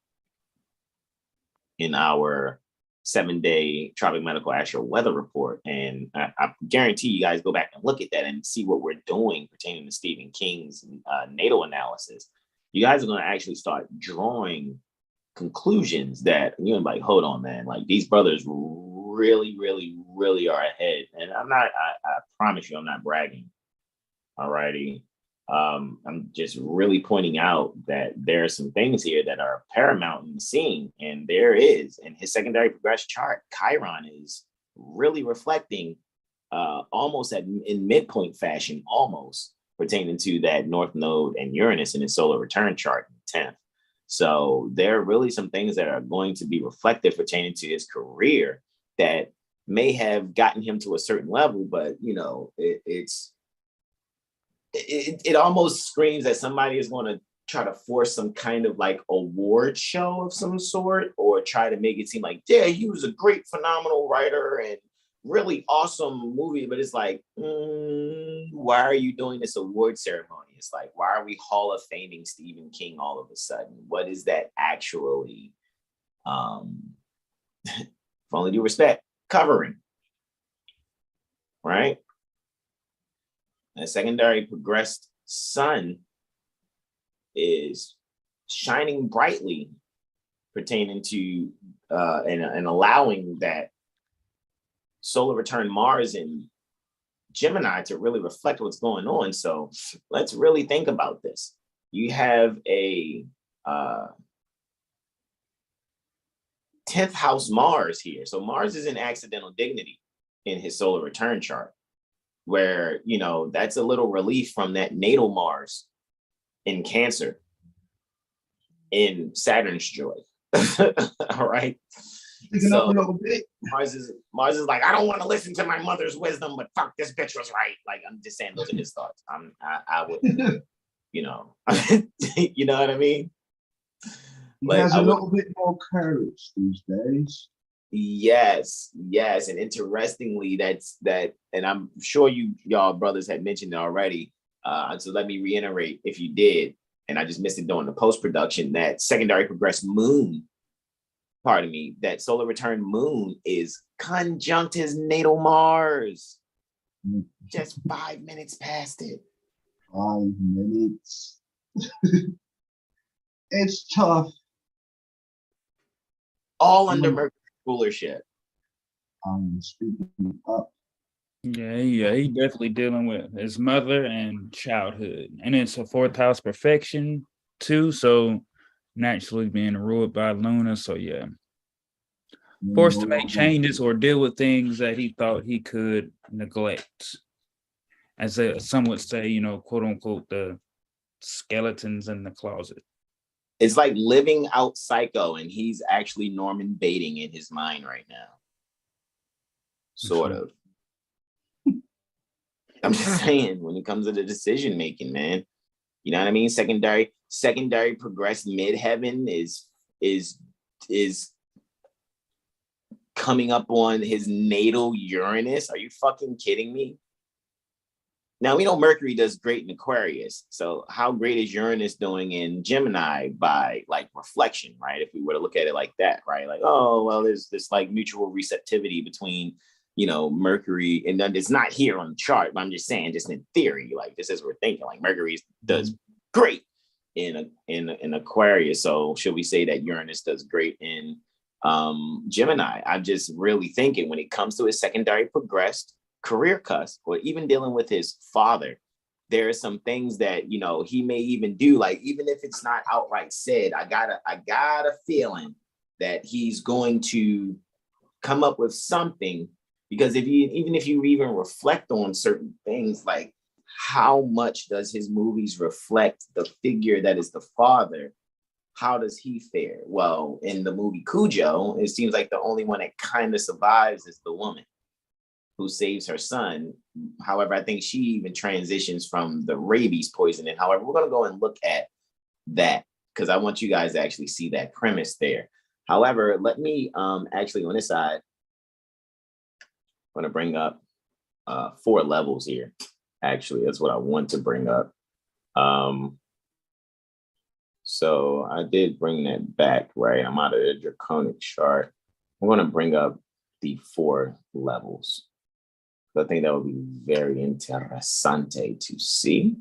7-day Tropic Medical Astro weather report. And I guarantee you guys go back and look at that and see what we're doing pertaining to Stephen King's natal analysis. You guys are going to actually start drawing conclusions that you're like, hold on, man, like these brothers really, really, really are ahead. And I promise you, I'm not bragging. All righty. I'm just really pointing out that there are some things here that are paramount in seeing, and there is in his secondary progression chart, Chiron is really reflecting almost in midpoint fashion, almost pertaining to that North Node and Uranus in his solar return chart in the 10th. So there are really some things that are going to be reflective pertaining to his career that may have gotten him to a certain level, but you know, it almost screams that somebody is going to try to force some kind of like award show of some sort, or try to make it seem like, yeah, he was a great, phenomenal writer and really awesome movie. But it's like, why are you doing this award ceremony? It's like, why are we Hall of Faming Stephen King all of a sudden? What is that actually, for only due respect, covering? Right? A secondary progressed sun is shining brightly pertaining to and allowing that solar return Mars in Gemini to really reflect what's going on. So let's really think about this. You have a 10th house Mars here. So Mars is in accidental dignity in his solar return chart, where, you know, that's a little relief from that natal Mars in Cancer in Saturn's joy. All right. So Mars is like, I don't want to listen to my mother's wisdom, but fuck, this bitch was right. Like, I'm just saying those are his thoughts. I would, you know, you know what I mean? He has a little bit more courage these days. Yes. And interestingly, and I'm sure y'all brothers had mentioned it already. So let me reiterate if you did, and I just missed it during the post-production, that secondary progressed moon, that solar return moon is conjunct his natal Mars. Just 5 minutes past it. 5 minutes. It's tough. All under Mercury rulership. I'm speaking up. Yeah, he definitely dealing with his mother and childhood. And it's a 4th house perfection too. So naturally being ruled by Luna. So yeah. Forced to make changes or deal with things that he thought he could neglect. as some would say, quote unquote, the skeletons in the closet. It's like living out Psycho, and he's actually Norman Bating in his mind right now. Sort of. I'm just saying, when it comes to the decision making, man, you know what I mean? Secondary progressed midheaven is coming up on his natal Uranus. Are you fucking kidding me? Now, we know Mercury does great in Aquarius. So how great is Uranus doing in Gemini by like reflection, right? If we were to look at it like that, right? Like, oh, well, there's this like mutual receptivity between, Mercury, and then it's not here on the chart, but I'm just saying, just in theory, like this is what we're thinking, like Mercury does great in Aquarius. So should we say that Uranus does great in Gemini? I'm just really thinking when it comes to his secondary progressed career cusp, or even dealing with his father, there are some things that he may even do, like even if it's not outright said, I got a feeling that he's going to come up with something, because if you even reflect on certain things, like how much does his movies reflect the figure that is the father? How does he fare? Well, in the movie Cujo, it seems like the only one that kind of survives is the woman who saves her son. However, I think she even transitions from the rabies poisoning. However, we're going to go and look at that because I want you guys to actually see that premise there. However, let me actually on this side, I'm going to bring up 4 levels here. Actually, that's what I want to bring up. So I did bring that back, right? I'm out of the draconic chart. I'm going to bring up the 4 levels. I think that would be very interessante to see.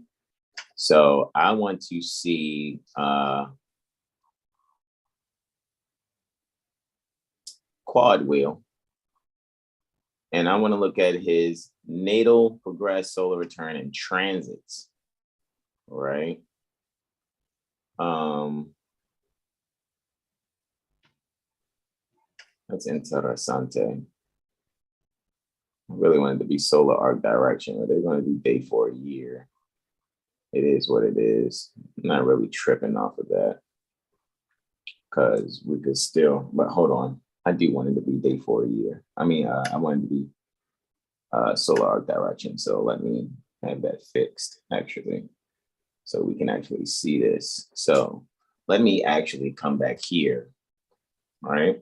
So I want to see quad wheel. And I want to look at his natal, progress, solar return, and transits. Right. That's interessante. I really wanted to be solar arc direction, but they're going to do day for a year. It is what it is. I'm not really tripping off of that because we could still, but hold on. I do want it to be day for a year. I mean, I wanted to be solar arc direction. So let me have that fixed actually, so we can actually see this. So let me actually come back here, all right?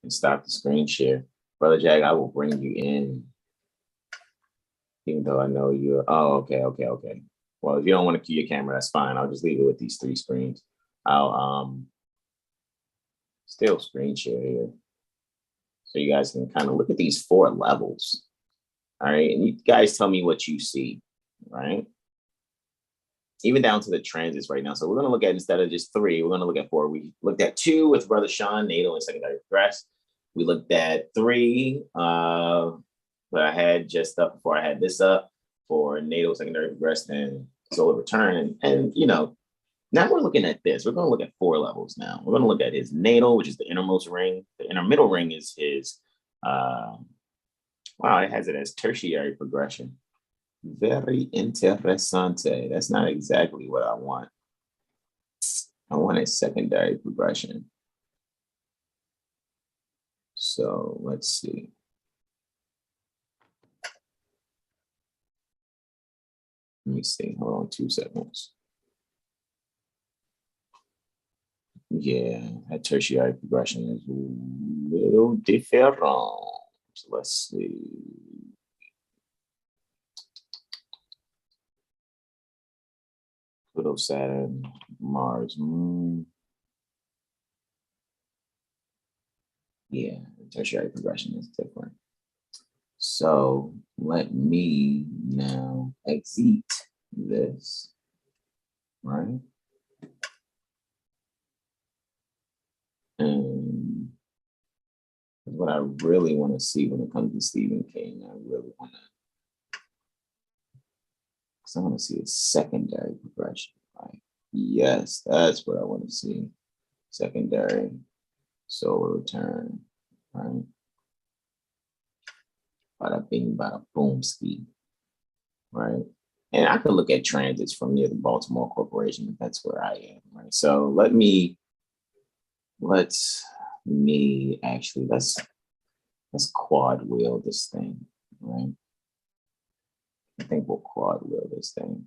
And stop the screen share. Brother Jack, I will bring you in, even though I know you're, oh, okay. Well, if you don't want to cue your camera, that's fine. I'll just leave it with these 3 screens. I'll still screen share here. So you guys can kind of look at these 4 levels, all right? And you guys tell me what you see, right? Even down to the transits right now. So we're gonna look at, instead of just 3, we're gonna look at 4. We looked at 2 with Brother Sean, natal and secondary progress. We looked at 3 that I had just up before I had this up for natal, secondary progress, and solar return. And now we're looking at this. We're going to look at 4 levels now. We're going to look at his natal, which is the innermost ring. The inner middle ring is his, wow, it has it as tertiary progression. Very interessante. That's not exactly what I want. I want a secondary progression. So let's see. Let me see. Hold on 2 seconds. Yeah, that tertiary progression is a little different. So let's see. Pluto, Saturn, Mars, Moon. Yeah, the tertiary progression is different. So let me now exit this, right? And what I really want to see when it comes to Stephen King, I really want to, because I want to see a secondary progression, right? Yes, that's what I want to see. Secondary solar return, right? Bada bing, bada boom, ski. right? And I could look at transits from near the Baltimore Corporation if that's where I am, right? So let's quad wheel this thing, right? I think we'll quad wheel this thing.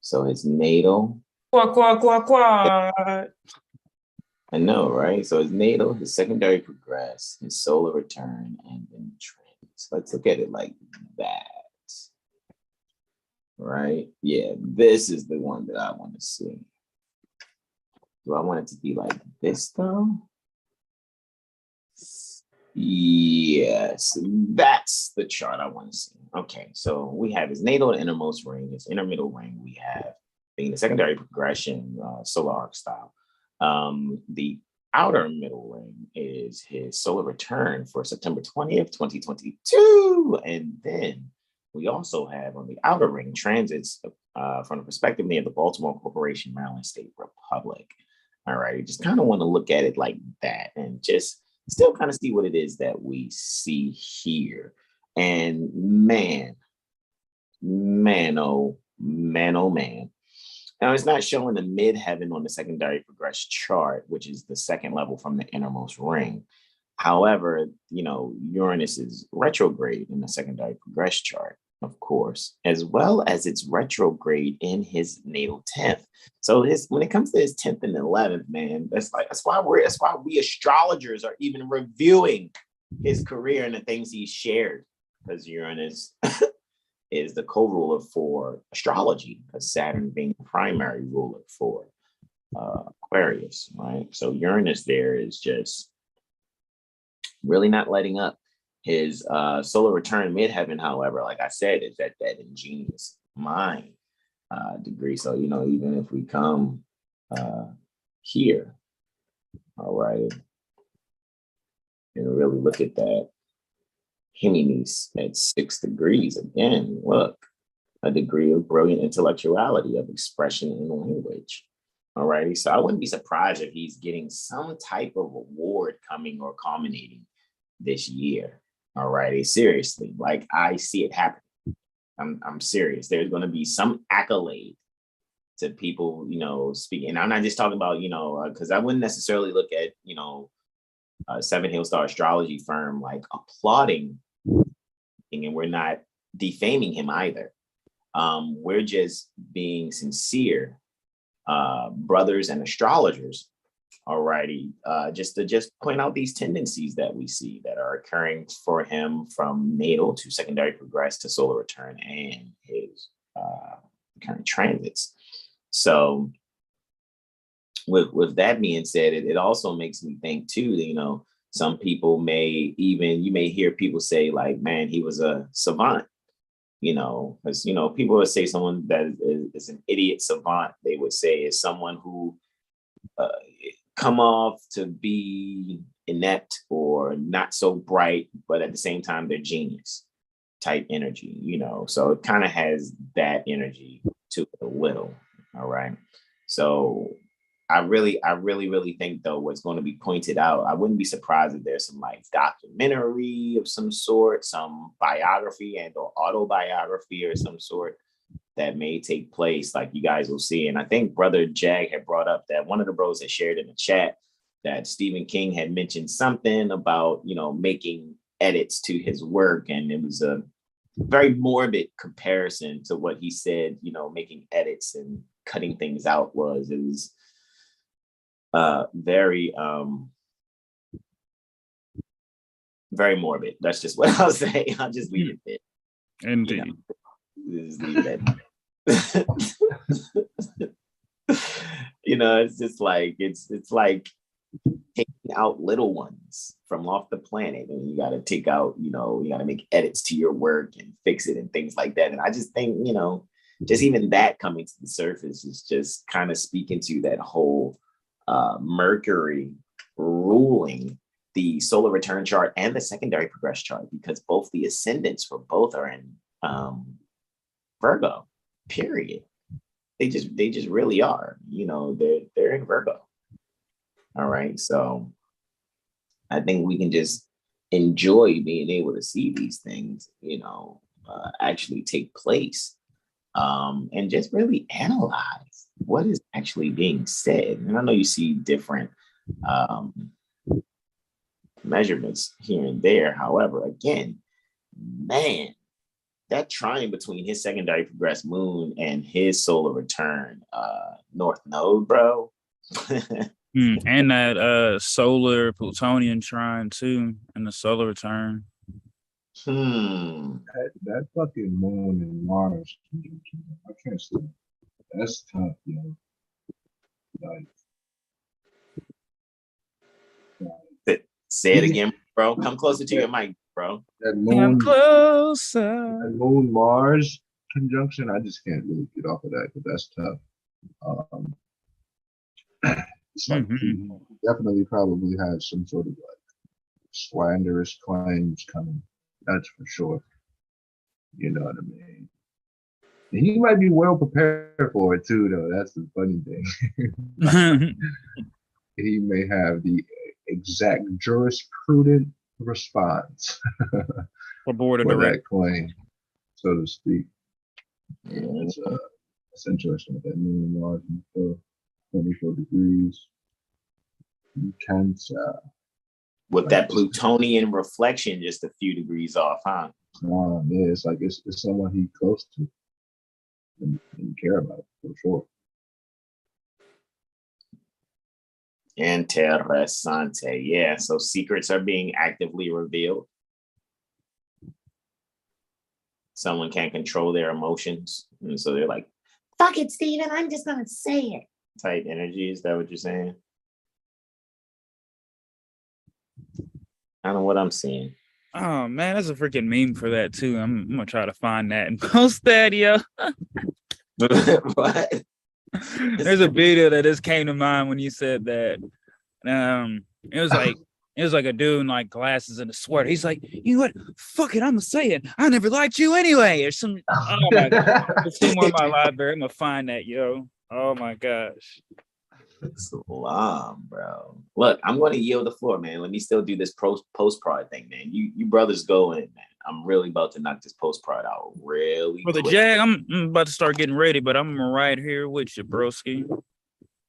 So his natal. Quad. I know, right? So his natal, his secondary progress, his solar return, and then transits. Let's look at it like that. Right? Yeah, this is the one that I want to see. Do I want it to be like this though? Yes, that's the chart I want to see. Okay, so we have his natal and innermost ring, his inner middle ring. We have being the secondary progression, solar arc style. The outer middle ring is his solar return for September 20th, 2022. And then we also have on the outer ring transits from the perspective of the Baltimore Corporation, Maryland State Republic. All right, you just kind of want to look at it like that and just still kind of see what it is that we see here. And man, oh man. Now it's not showing the midheaven on the secondary progress chart, which is the second level from the innermost ring. However, Uranus is retrograde in the secondary progress chart, of course, as well as it's retrograde in his natal 10th. So when it comes to his 10th and 11th, man, that's why we astrologers are even reviewing his career and the things he's shared, because Uranus is the co-ruler for astrology, because Saturn being the primary ruler for Aquarius, right? So Uranus there is just really not letting up. His solar return midheaven, however, like I said, is at that ingenious mind degree. So, even if we come here, all right, and really look at that Heminis at 6 degrees, again, look, a degree of brilliant intellectuality, of expression in language. All righty. So I wouldn't be surprised if he's getting some type of award coming or culminating this year. All righty. Seriously, like I see it happening. I'm serious. There's going to be some accolade to people, speaking. And I'm not just talking about, because I wouldn't necessarily look at, Seven Hill Star Astrology Firm like applauding, and we're not defaming him either. We're just being sincere, brothers and astrologers. Alrighty, just to point out these tendencies that we see that are occurring for him from natal to secondary progress to solar return and his current transits. So with that being said, it also makes me think too that, some people you may hear people say like, man, he was a savant, because, people would say someone that is an idiot savant, they would say is someone who come off to be inept or not so bright, but at the same time, they're genius type energy, so it kind of has that energy to it a little. All right. So I really think though, what's going to be pointed out, I wouldn't be surprised if there's some like documentary of some sort, some biography and or autobiography or some sort that may take place, like you guys will see. And I think Brother Jag had brought up that one of the bros had shared in the chat that Stephen King had mentioned something about, making edits to his work. And it was a very morbid comparison to what he said, making edits and cutting things out it was very morbid. That's just what I'll say. I'll just leave it there. Indeed. Just leave it at it's just like it's like taking out little ones from off the planet, and you got to take out, you got to make edits to your work and fix it and things like that. And I just think, just even that coming to the surface is just kind of speaking to that whole Mercury ruling the solar return chart and the secondary progress chart, because both the ascendants for both are in Virgo, period. They just really are, they're in Virgo. All right. So I think we can just enjoy being able to see these things, actually take place, and just really analyze what is actually being said. And I know you see different measurements here and there. However, again, man, that trine between his secondary progressed moon and his solar return north node, bro. And that solar plutonian trine too, and the solar return. That fucking moon and Mars, I can't see. That's tough, yo. Like, say it again, bro. Come closer to your mic, bro. That moon, come closer. That moon Mars conjunction, I just can't really get off of that because that's tough. It's like he definitely probably has some sort of like slanderous claims coming. That's for sure. You know what I mean? And he might be well prepared for it too, though. That's the funny thing. He may have the exact jurisprudent response for that claim, so to speak. Yeah, it's interesting with that moon and Mars and 24 degrees. Cancer. With that plutonian reflection just a few degrees off, huh? Yeah, it's like it's someone he's close to and care about for sure. Interessante. Yeah, so secrets are being actively revealed. Someone can't control their emotions. And so they're like, fuck it, Steven, I'm just gonna say it. Type energy, is that what you're saying? I don't know what I'm seeing. Oh man, that's a freaking meme for that too. I'm gonna try to find that and post that, yo. What? There's a video that just came to mind when you said that. It was like a dude in like glasses and a sweater. He's like, you know what? Fuck it, I'm gonna say it. I never liked you anyway. Or some. Oh my god! There's two more in my library. I'm gonna find that, yo. Oh my gosh. Salam, bro. Look, I'm going to yield the floor, man. Let me still do this post-prod thing, man. You brothers go in, man. I'm really about to knock this post-prod out really Brother quick. Jag, I'm about to start getting ready, but I'm right here with you, broski.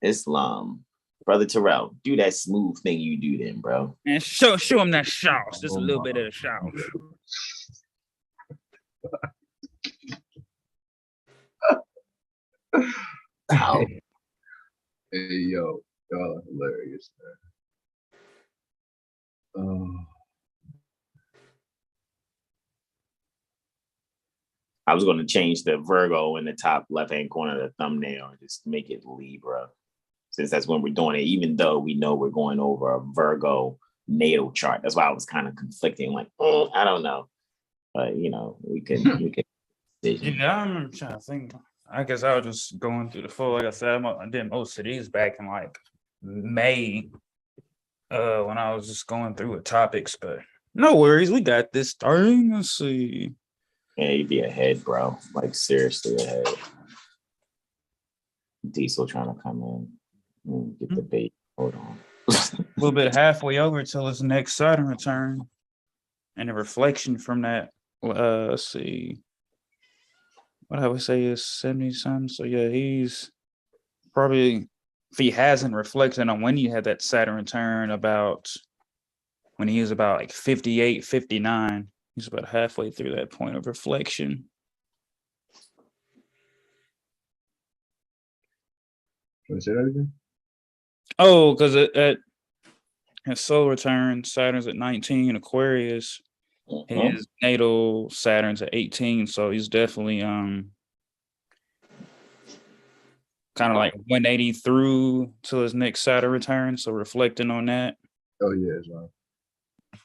Islam. Brother Terrell, do that smooth thing you do then, bro. And show him that sauce. Just a little bit of the sauce. Ow. Hey, yo, y'all are hilarious, man. I was going to change the Virgo in the top left-hand corner of the thumbnail and just make it Libra, since that's when we're doing it, even though we know we're going over a Virgo natal chart. That's why I was kind of conflicting, like, I don't know. But, you know, we can. Yeah, I'm trying to think. I guess I was just going through the full. Like I said, I did most of these back in like May when I was just going through with topics. But no worries, we got this thing. Let's see. Yeah, you'd be ahead, bro. Like seriously ahead. Diesel trying to come in. Get the bait. Hold on. A little bit halfway over till his next Saturn return, and a reflection from that. Let's see. What I would say is 70 something. So yeah, he's probably, if he hasn't reflected on when he had that Saturn return, about when he was about like 58, 59, he's about halfway through that point of reflection. Can I say that again? Oh, because at his solar return, Saturn's at 19 Aquarius. His natal Saturn's at 18, so he's definitely kind of like 180 through till his next Saturn return. So reflecting on that. Oh yeah, right.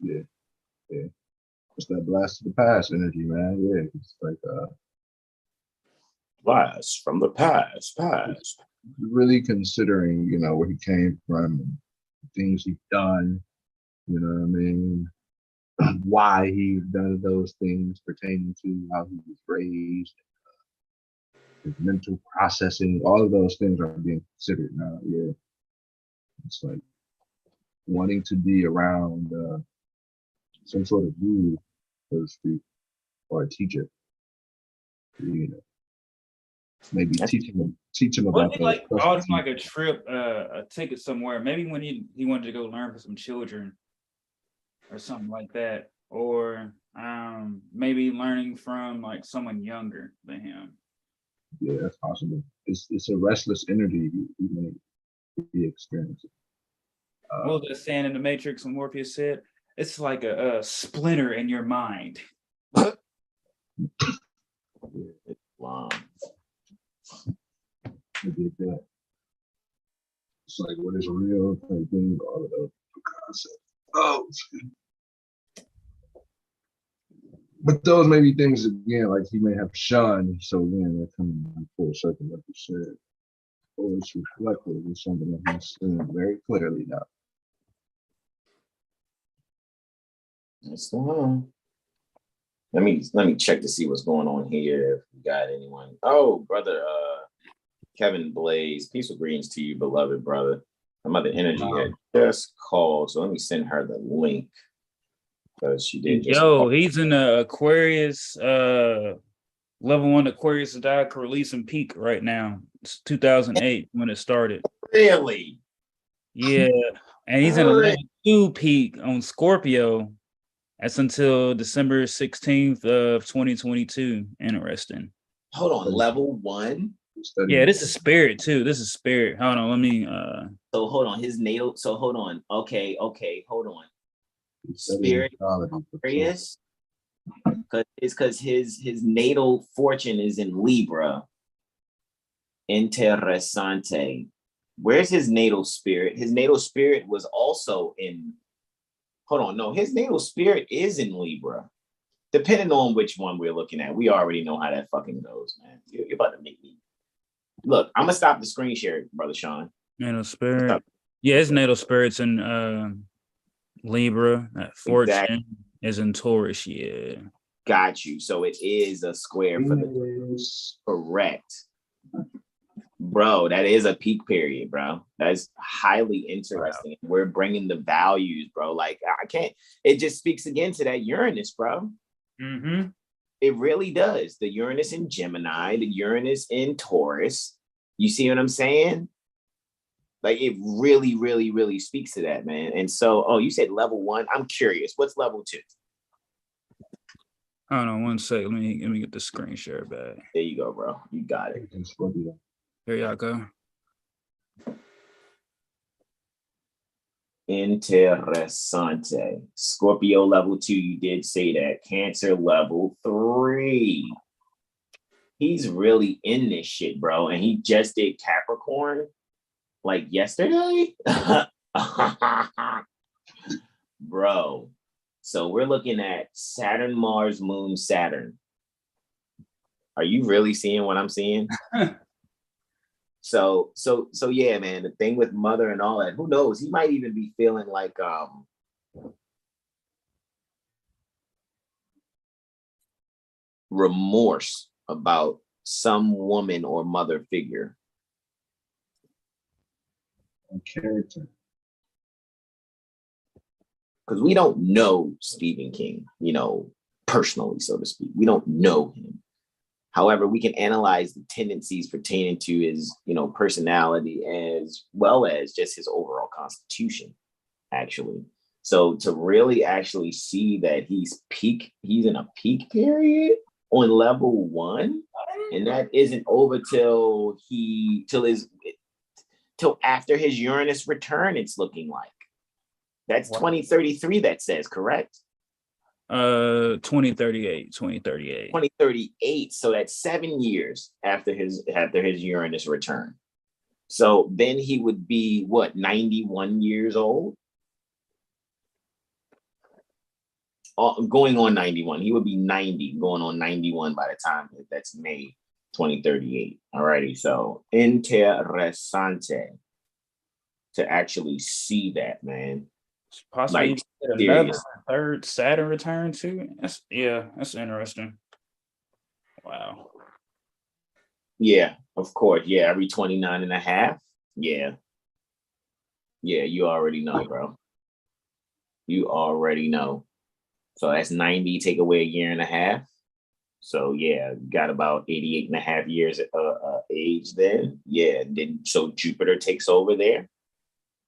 Yeah. It's that blast of the past energy, man. Yeah, it's like blast from the past. Really considering, you know, where he came from, and things he's done. You know what I mean? Why he done those things pertaining to how he was raised, his mental processing, all of those things are being considered now. Yeah, it's like wanting to be around some sort of guru, so to speak, or a teacher. you know, maybe teach him about Wasn't it those like bought him questions. like a trip, a ticket somewhere? Maybe when he wanted to go learn for some children or something like that, or maybe learning from like someone younger than him. Yeah, that's possible. It's a restless energy you may be experiencing. What was that saying in the Matrix when Morpheus said? It's like a splinter in your mind. Wow. I get that. It's like what is real, like doing all of those concepts. Oh, but those may be things again, like he may have shunned. So again, they're coming full circle, like you said. Or it's reflected in something that he's seeing very clearly now. What's going on? Let me check to see what's going on here. If we got anyone. Oh, brother, Kevin Blaze. Peaceful greetings to you, beloved brother. My mother energy had just called, so let me send her the link because she did just. Yo, he's in the Aquarius, level 1 Aquarius Zodiac release and peak right now. It's 2008 when it started. Really? Yeah, and he's in a level 2 peak on Scorpio. That's until December 16th of 2022. Interesting. Hold on, level 1? Yeah, this is spirit too. This is spirit. Hold on, let me So hold on, his natal. So hold on. Okay, hold on. Spirit Aquarius. Because his natal fortune is in Libra. Interessante. Where's his natal spirit? His natal spirit was also in. Hold on, no, his natal spirit is in Libra. Depending on which one we're looking at, we already know how that fucking goes, man. You're about to make me. Look, I'm gonna stop the screen share, brother Sean. Natal spirit. Yeah, his natal spirit's in Libra. That fortune is in Taurus. Yeah. Got you. So it is a square for the correct. Bro, that is a peak period, bro. That's highly interesting. Wow. We're bringing the values, bro. Like I can't. It just speaks again to that Uranus, bro. Mm-hmm. It really does. The Uranus in Gemini, the Uranus in Taurus. You see what I'm saying? Like it really, really, really speaks to that, man. And so, oh, you said level 1. I'm curious. What's level 2? Hold on 1 second. Let me get the screen share back. There you go, bro. You got it. Here y'all go. Interessante. Scorpio level 2, you did say that. Cancer level 3. He's really in this shit, bro. And he just did Capricorn like yesterday. Bro. So we're looking at Saturn, Mars, Moon, Saturn. Are you really seeing what I'm seeing? So yeah, man, the thing with mother and all that, who knows? He might even be feeling like remorse about some woman or mother figure. Character. Because we don't know Stephen King, personally, so to speak. We don't know him. However, we can analyze the tendencies pertaining to his, personality as well as just his overall constitution, actually. So to really actually see that he's in a peak period on level 1, and that isn't over till after his Uranus return, it's looking like. That's 2033, that says, correct? 2038. 2038. So that's 7 years after his Uranus return. So then he would be 91 years old? Going on 91. He would be 90, going on 91 by the time that's May 2038. Alrighty. So interessante to actually see that, man. Possibly like, another third Saturn return too. That's interesting. Wow. Yeah, of course. Yeah, every 29 and a half. Yeah. Yeah, you already know, bro. You already know. So that's 90, take away a year and a half. So yeah, got about 88 and a half years age then. Yeah, then so Jupiter takes over there.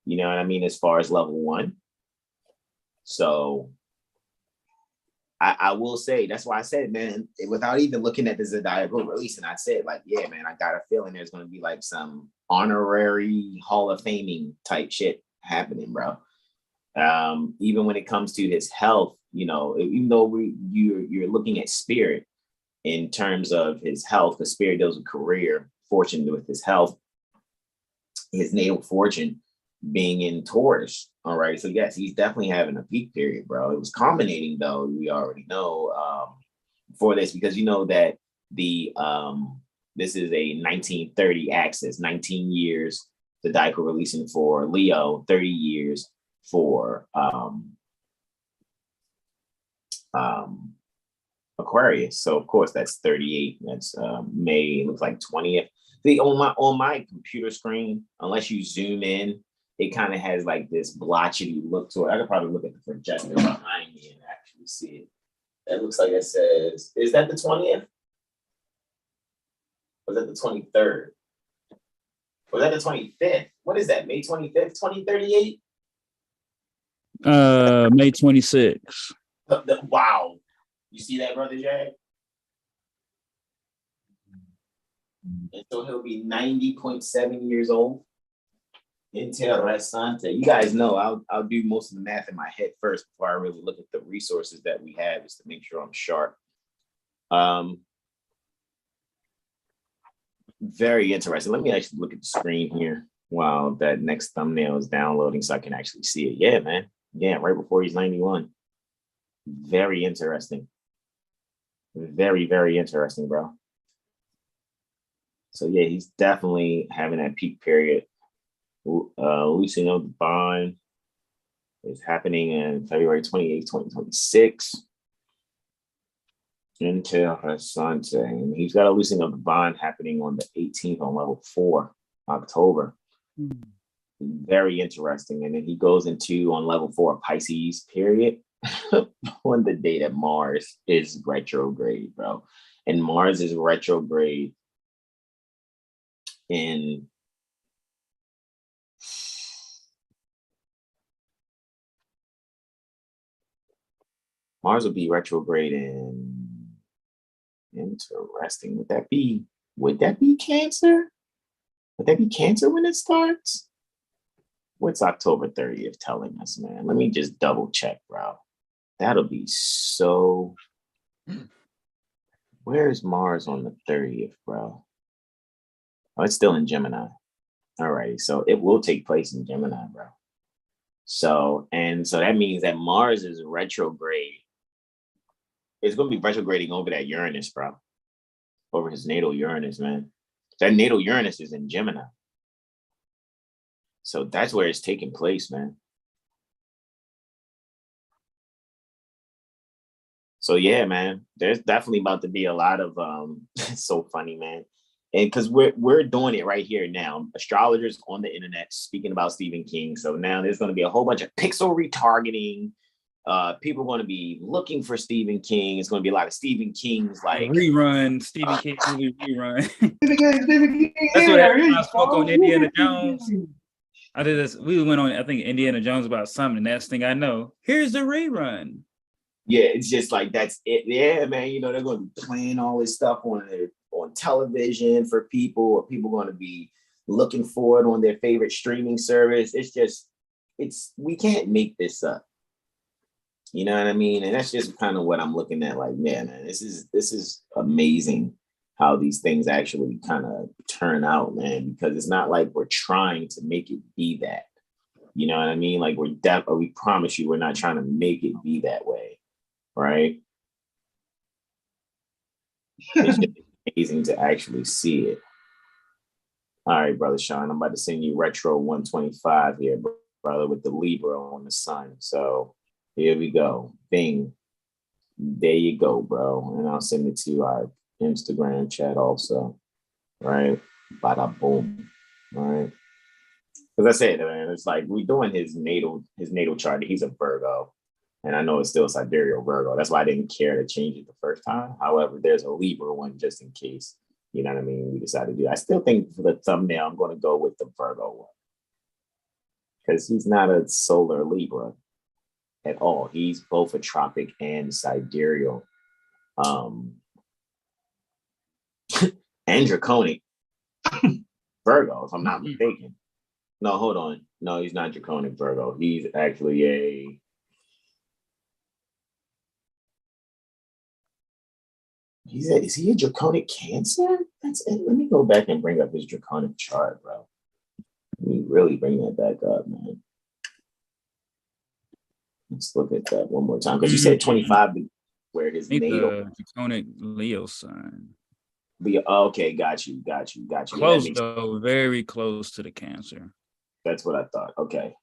You know what I mean? As far as level 1. So I will say, that's why I said, man, without even looking at the zodiacal release, and I said, like, yeah, man, I got a feeling there's going to be like some honorary Hall of Faming type shit happening, bro. Even when it comes to his health, you know, even though you're looking at spirit in terms of his health, because spirit deals with career, fortune with his health, his natal fortune being in Taurus. All right. So yes, he's definitely having a peak period, bro. It was culminating though, we already know for this, because you know that the this is a 1930 axis, 19 years, the zodiacal releasing for Leo, 30 years for Aquarius. So of course that's 38. That's May, it looks like 20th. See, on my computer screen, unless you zoom in, it kind of has like this blotchy look to it. I could probably look at the projector behind me and actually see it. That looks like it says, is that the 20th? Was that the 23rd? Was that the 25th? What is that? May 25th, 2038? May 26th. Wow. You see that, Brother Jag? And so he'll be 90.7 years old. Interessante. You guys know I'll do most of the math in my head first before I really look at the resources that we have, just to make sure I'm sharp. Very interesting. Let me actually look at the screen here while that next thumbnail is downloading so I can actually see it. Yeah, man. Yeah, right before he's 91. Very interesting. Very, very interesting, bro. So yeah, he's definitely having that peak period. Loosening of the bond is happening in February 28th, 2026. Interessante. And he's got a loosening of the bond happening on the 18th on level 4, October. Very interesting. And then he goes into on level 4 Pisces period on the day that Mars is retrograde, bro. And Mars is retrograde in Mars will be retrograde in, interesting. Would that be Cancer? Would that be Cancer when it starts? What's October 30th telling us, man? Let me just double check, bro. That'll be so. Where's Mars on the 30th, bro? Oh, it's still in Gemini. All right, so it will take place in Gemini, bro. So that means that Mars is retrograde. It's going to be retrograding over that Uranus, bro. Over his natal Uranus, man. That natal Uranus is in Gemini. So that's where it's taking place, man. So yeah, man, there's definitely about to be a lot of it's so funny, man. And because we're doing it right here now. Astrologers on the internet speaking about Stephen King. So now there's going to be a whole bunch of pixel retargeting. People are going to be looking for Stephen King. It's going to be a lot of Stephen King's like rerun, Stephen King movie rerun. Stephen King, That's what I spoke on Indiana Jones. I did this. We went on, I think, Indiana Jones about something. Next thing I know, here's the rerun. Yeah, it's just like that's it. Yeah, man. You know, they're going to be playing all this stuff on television for people, or people going to be looking for it on their favorite streaming service. We can't make this up. You know what I mean? And that's just kind of what I'm looking at. Like, man, this is amazing how these things actually kind of turn out, man. Because it's not like we're trying to make it be that. You know what I mean? Like we promise you, we're not trying to make it be that way, right? It's just amazing to actually see it. All right, brother Sean, I'm about to send you retro 125 here, brother, with the Libra on the sun. So here we go. Bing. There you go, bro. And I'll send it to our Instagram chat also. Right? Bada boom. All right. Because I said, man, it's like we're doing his natal chart. He's a Virgo. And I know it's still Sidereal Virgo. That's why I didn't care to change it the first time. However, there's a Libra one just in case. You know what I mean? We decided to do. I still think for the thumbnail, I'm going to go with the Virgo one because he's not a solar Libra at all. He's both a tropic and sidereal, and draconic Virgo, if I'm not mistaken. No, hold on. No, he's not draconic Virgo. He's actually a. Is he a draconic Cancer? That's it. Let me go back and bring up his draconic chart, bro. Let me really bring that back up, man. Let's look at that one more time because you said 25 where his natal draconic Leo sign. Okay, got you. Close though, very close to the Cancer. That's what I thought. Okay,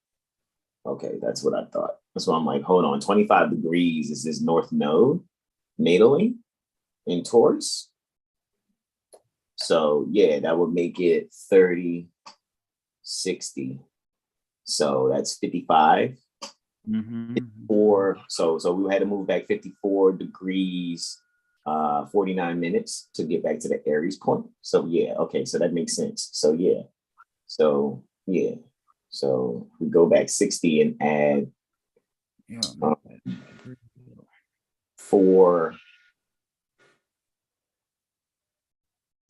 that's what I thought. That's why I'm like, hold on, 25 degrees is his north node natally in Taurus. So yeah, that would make it 30, 60. So that's 55. Mm-hmm. 54. So we had to move back 54 degrees, 49 minutes to get back to the Aries point. So yeah, okay, so that makes sense. So yeah. So we go back 60 and add 4.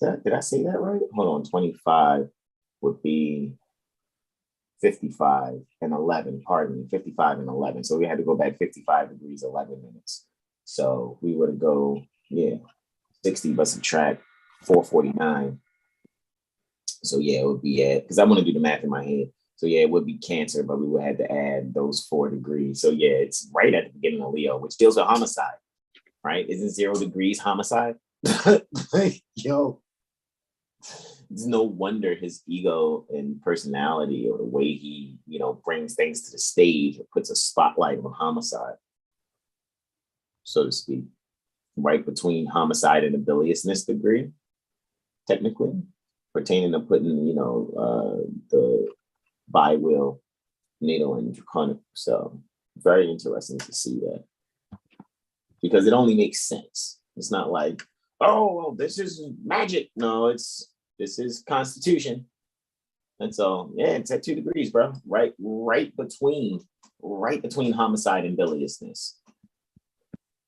Did I say that right? Hold on, 25 would be 55 and 11, pardon me, 55 and 11. So we had to go back 55 degrees, 11 minutes. So we would go, 60 but subtract 449. So yeah, it would be because I want to do the math in my head. So yeah, it would be Cancer, but we would have to add those 4 degrees. So yeah, it's right at the beginning of Leo, which deals with homicide, right? Isn't 0 degrees homicide? Yo. It's no wonder his ego and personality or the way he, brings things to the stage or puts a spotlight on homicide, so to speak, right between homicide and the biliousness degree, technically, pertaining to putting, the bi-wheel natal and draconic. So very interesting to see that because it only makes sense. It's not like, oh, well, this is magic. No, this is Constitution. And so, yeah, it's at 2 degrees, bro. Right between homicide and biliousness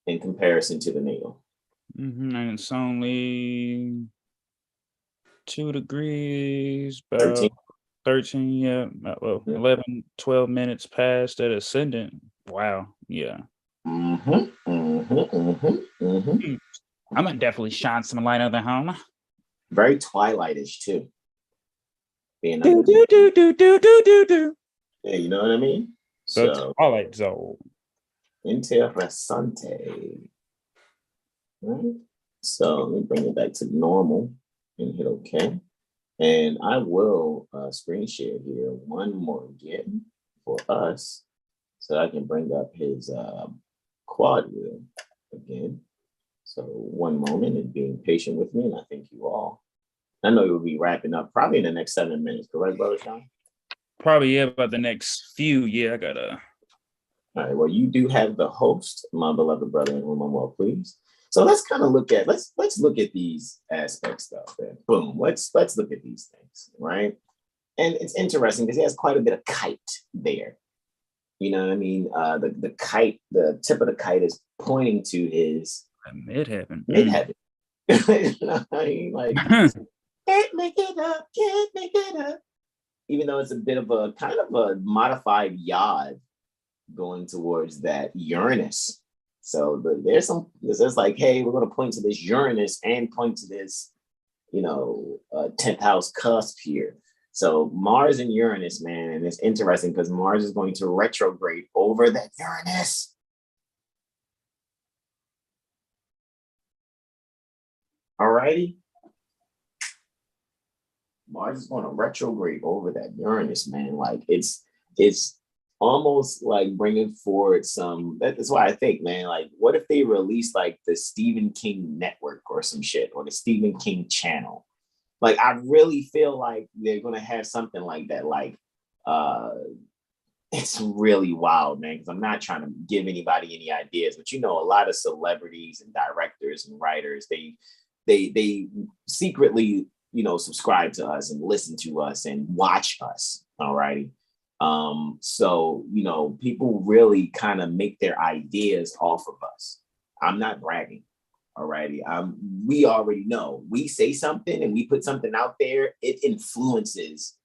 in comparison to the natal. Mm-hmm. And it's only 2 degrees, about 13, yeah. Well, 11, 12 minutes past that ascendant. Wow, yeah. I'm gonna definitely shine some light on the home. Very Twilightish too. Do. Yeah, you know what I mean? So Twilight Zone. Interessante. Right? So let me bring it back to normal and hit OK. And I will screen share here one more again for us so I can bring up his quad wheel again. So one moment and being patient with me, and I thank you all. I know you'll be wrapping up probably in the next 7 minutes, correct, Brother Sean? Probably, yeah, about the next few. Yeah, I gotta. All right, well, you do have the host, my beloved brother in whom I'm well pleased. So let's kind of look at let's look at these aspects stuff. Then boom, let's look at these things, right? And it's interesting because he has quite a bit of kite there. You know what I mean? The kite, the tip of the kite is pointing to his midheaven. Midheaven. You know what I mean? Like can't make it up. Even though it's a bit of a kind of a modified yod going towards that Uranus. So there's like, hey, we're going to point to this Uranus and point to this, 10th house cusp here. So Mars and Uranus, man, and it's interesting because Mars is going to retrograde over that Uranus. Alrighty. Mars is going to retrograde over that Uranus, man. Like it's almost like bringing forward some. That's why I think, man, like, what if they release like the Stephen King network or some shit, or the Stephen King channel? Like, I really feel like they're going to have something like that, like it's really wild, man, because I'm not trying to give anybody any ideas, but a lot of celebrities and directors and writers, they secretly, subscribe to us and listen to us and watch us. All righty. So, people really kind of make their ideas off of us. I'm not bragging. All righty. We already know we say something and we put something out there, it influences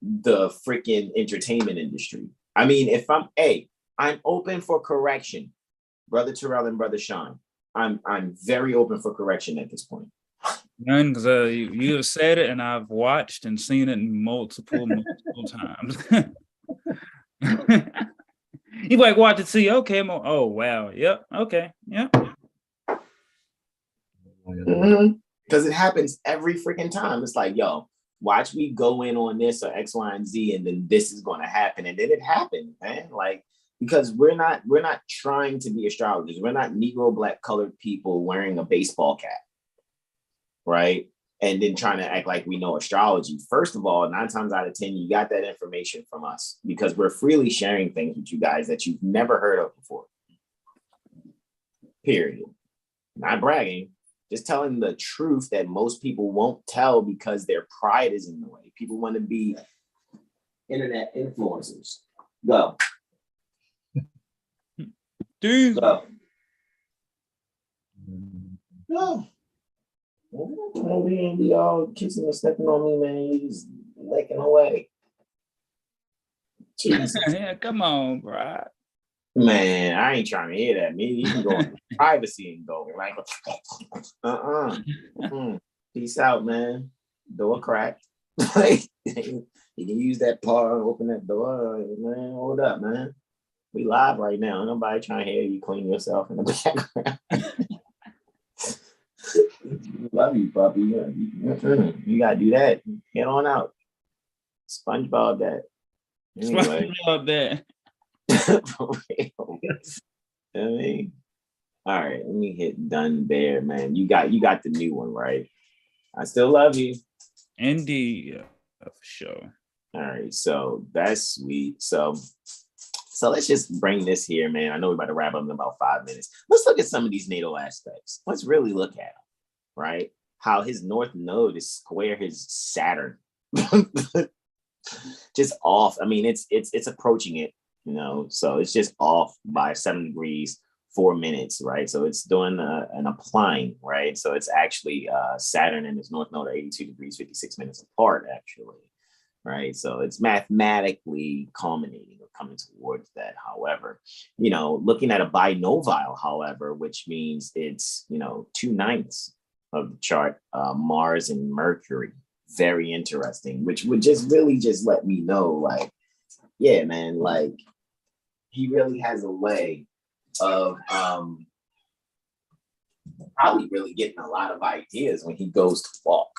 the freaking entertainment industry. I mean, if I'm open for correction, Brother Terrell and Brother Sean. I'm very open for correction at this point. None, because you have said it, and I've watched and seen it multiple times. You like watch it, see, okay, oh wow, yep, okay, yep. Because it happens every freaking time. It's like, yo, watch me go in on this or X, Y, and Z, and then this is going to happen, and then it happened, man. Like, because we're not trying to be astrologers. We're not Negro, Black, colored people wearing a baseball cap, right? And then trying to act like we know astrology. First of all, 9 times out of 10, you got that information from us because we're freely sharing things with you guys that you've never heard of before. Period. Not bragging. Just telling the truth that most people won't tell because their pride is in the way. People want to be internet influencers. Go. Dude. Go. No. We ain't be all kissing and stepping on me, man. You just licking away. Jesus. Yeah, come on, bro. Man, I ain't trying to hear that. Maybe you can go into privacy and go like, Peace out, man. Door cracked. Like, you can use that paw and open that door. Man, hold up, man. We live right now. Nobody trying to hear you clean yourself in the background. Love you, puppy. You gotta do that. Get on out. SpongeBob that. Anyway. SpongeBob that. For real. I mean, all right, let me hit done there, man. You got the new one, right? I still love you. Indeed, for sure. All right, so that's sweet. So let's just bring this here, man. I know we're about to wrap up in about 5 minutes. Let's look at some of these natal aspects. Let's really look at them, right? How his north node is square his Saturn. Just off. I mean, it's approaching it. So it's just off by 7 degrees, 4 minutes, right? So it's doing an applying, right? So it's actually Saturn and its north node are 82 degrees, 56 minutes apart, actually, right? So it's mathematically culminating or coming towards that. However, looking at a binovile, however, which means it's, 2/9 of the chart, Mars and Mercury. Very interesting, which would just really just let me know, like, yeah, man, like, he really has a way of probably really getting a lot of ideas when he goes to walk.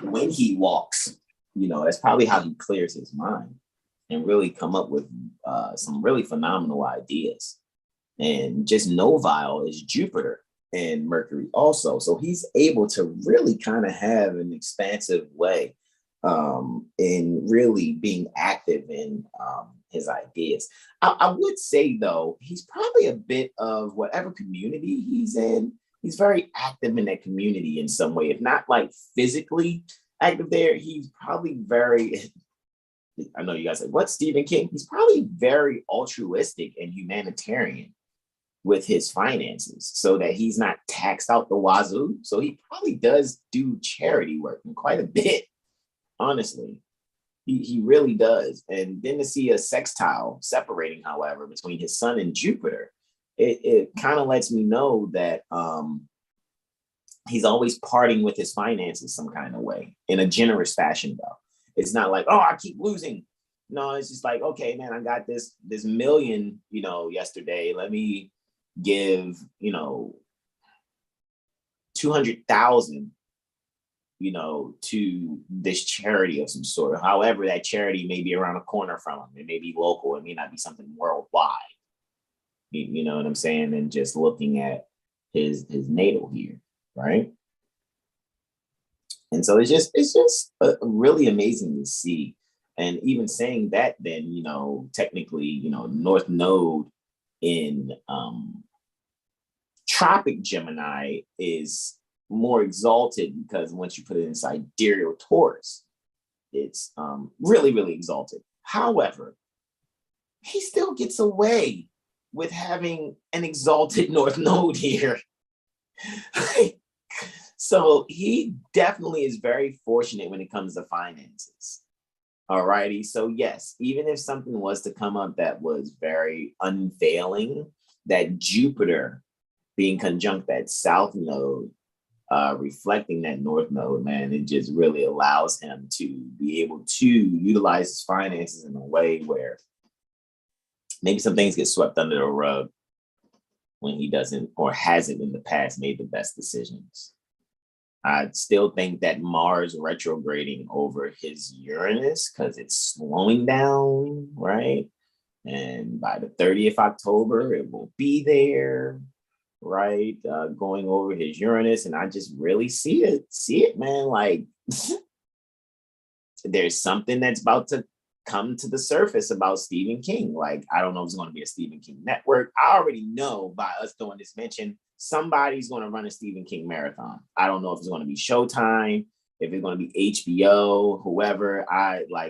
When he walks, that's probably how he clears his mind and really come up with some really phenomenal ideas. And just novile is Jupiter and Mercury also. So he's able to really kind of have an expansive way in really being active in his ideas. I would say, though, he's probably a bit of whatever community he's in. He's very active in that community in some way. If not like physically active there, he's probably very, I know you guys say, what, Stephen King? He's probably very altruistic and humanitarian with his finances so that he's not taxed out the wazoo. So he probably does do charity work and quite a bit, honestly. He really does. And then to see a sextile separating, however, between his sun and Jupiter, it kind of lets me know that he's always parting with his finances some kind of way, in a generous fashion, though. It's not like, oh, I keep losing. No, it's just like, okay, man, I got this million, yesterday. Let me give, 200,000, to this charity of some sort. However, that charity may be around a corner from him. It may be local. It may not be something worldwide. You know what I'm saying? And just looking at his natal here, right? And so it's just really amazing to see. And even saying that, then, you know, technically, you know, North Node in Tropic Gemini is more exalted, because once you put it in sidereal Taurus, it's really, really exalted. However, he still gets away with having an exalted North Node here. So he definitely is very fortunate when it comes to finances. All righty. So yes, even if something was to come up that was very unveiling, that Jupiter being conjunct that South Node, reflecting that North Node, man, it just really allows him to be able to utilize his finances in a way where maybe some things get swept under the rug when he doesn't or hasn't in the past made the best decisions. I still think that Mars retrograding over his Uranus, because it's slowing down, right? And by the 30th October, it will be there, right? Going over his Uranus. And I just really see it, man. Like, there's something that's about to come to the surface about Stephen King. Like, I don't know if it's going to be a Stephen King network. I already know by us doing this mention, somebody's going to run a Stephen King marathon. I don't know if it's going to be Showtime, if it's going to be HBO, whoever.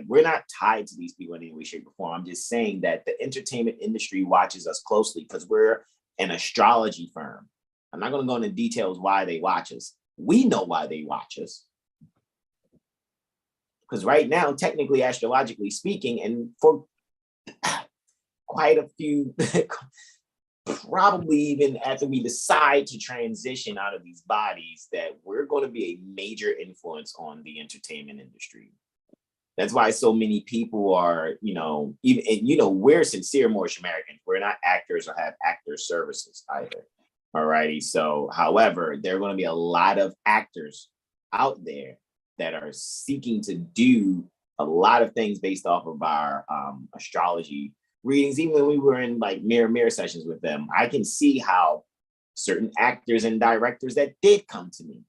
We're not tied to these people in any way, shape, or form. I'm just saying that the entertainment industry watches us closely because we're an astrology firm. I'm not going to go into details why they watch us. We know why they watch us. Because right now, technically, astrologically speaking, and for quite a few, probably even after we decide to transition out of these bodies, that we're going to be a major influence on the entertainment industry. That's why so many people are, we're sincere Moorish Americans. We're not actors or have actor services either. All righty. So, however, there are going to be a lot of actors out there that are seeking to do a lot of things based off of our astrology readings. Even when we were in like mirror sessions with them, I can see how certain actors and directors that did come to me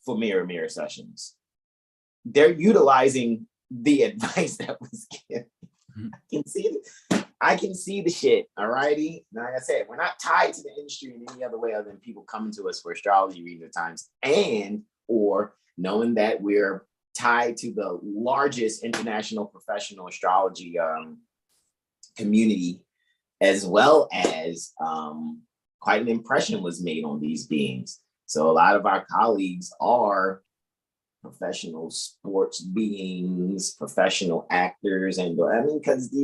for mirror sessions, they're utilizing the advice that was given. I can see the shit. All righty. Like I said, we're not tied to the industry in any other way other than people coming to us for astrology readings at times, and or knowing that we're tied to the largest international professional astrology community, as well as quite an impression was made on these beings. So a lot of our colleagues are professional sports beings, professional actors, and because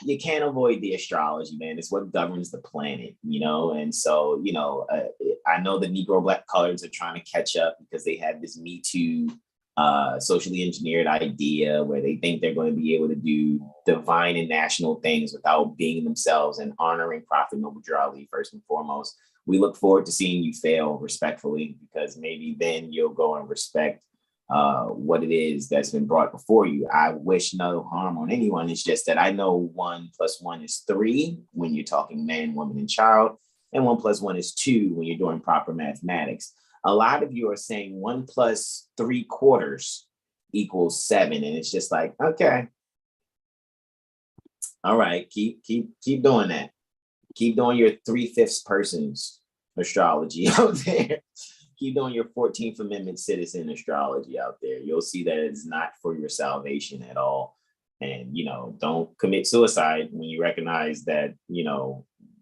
you can't avoid the astrology, man. It's what governs the planet, and so, I know the Negro Black colors are trying to catch up because they have this Me Too socially engineered idea where they think they're going to be able to do divine and national things without being themselves and honoring Prophet Noble Ali first and foremost. We look forward to seeing you fail respectfully, because maybe then you'll go and respect what it is that's been brought before you. I wish no harm on anyone. It's just that I know 1 + 1 is 3 when you're talking man, woman, and child, and 1 + 1 is 2 when you're doing proper mathematics. A lot of you are saying 1 + 3/4 = 7, and it's just like, okay, all right, keep doing that. Keep doing your 3/5 persons astrology out there. Keep doing your 14th Amendment citizen astrology out there. You'll see that it's not for your salvation at all. And, don't commit suicide when you recognize that,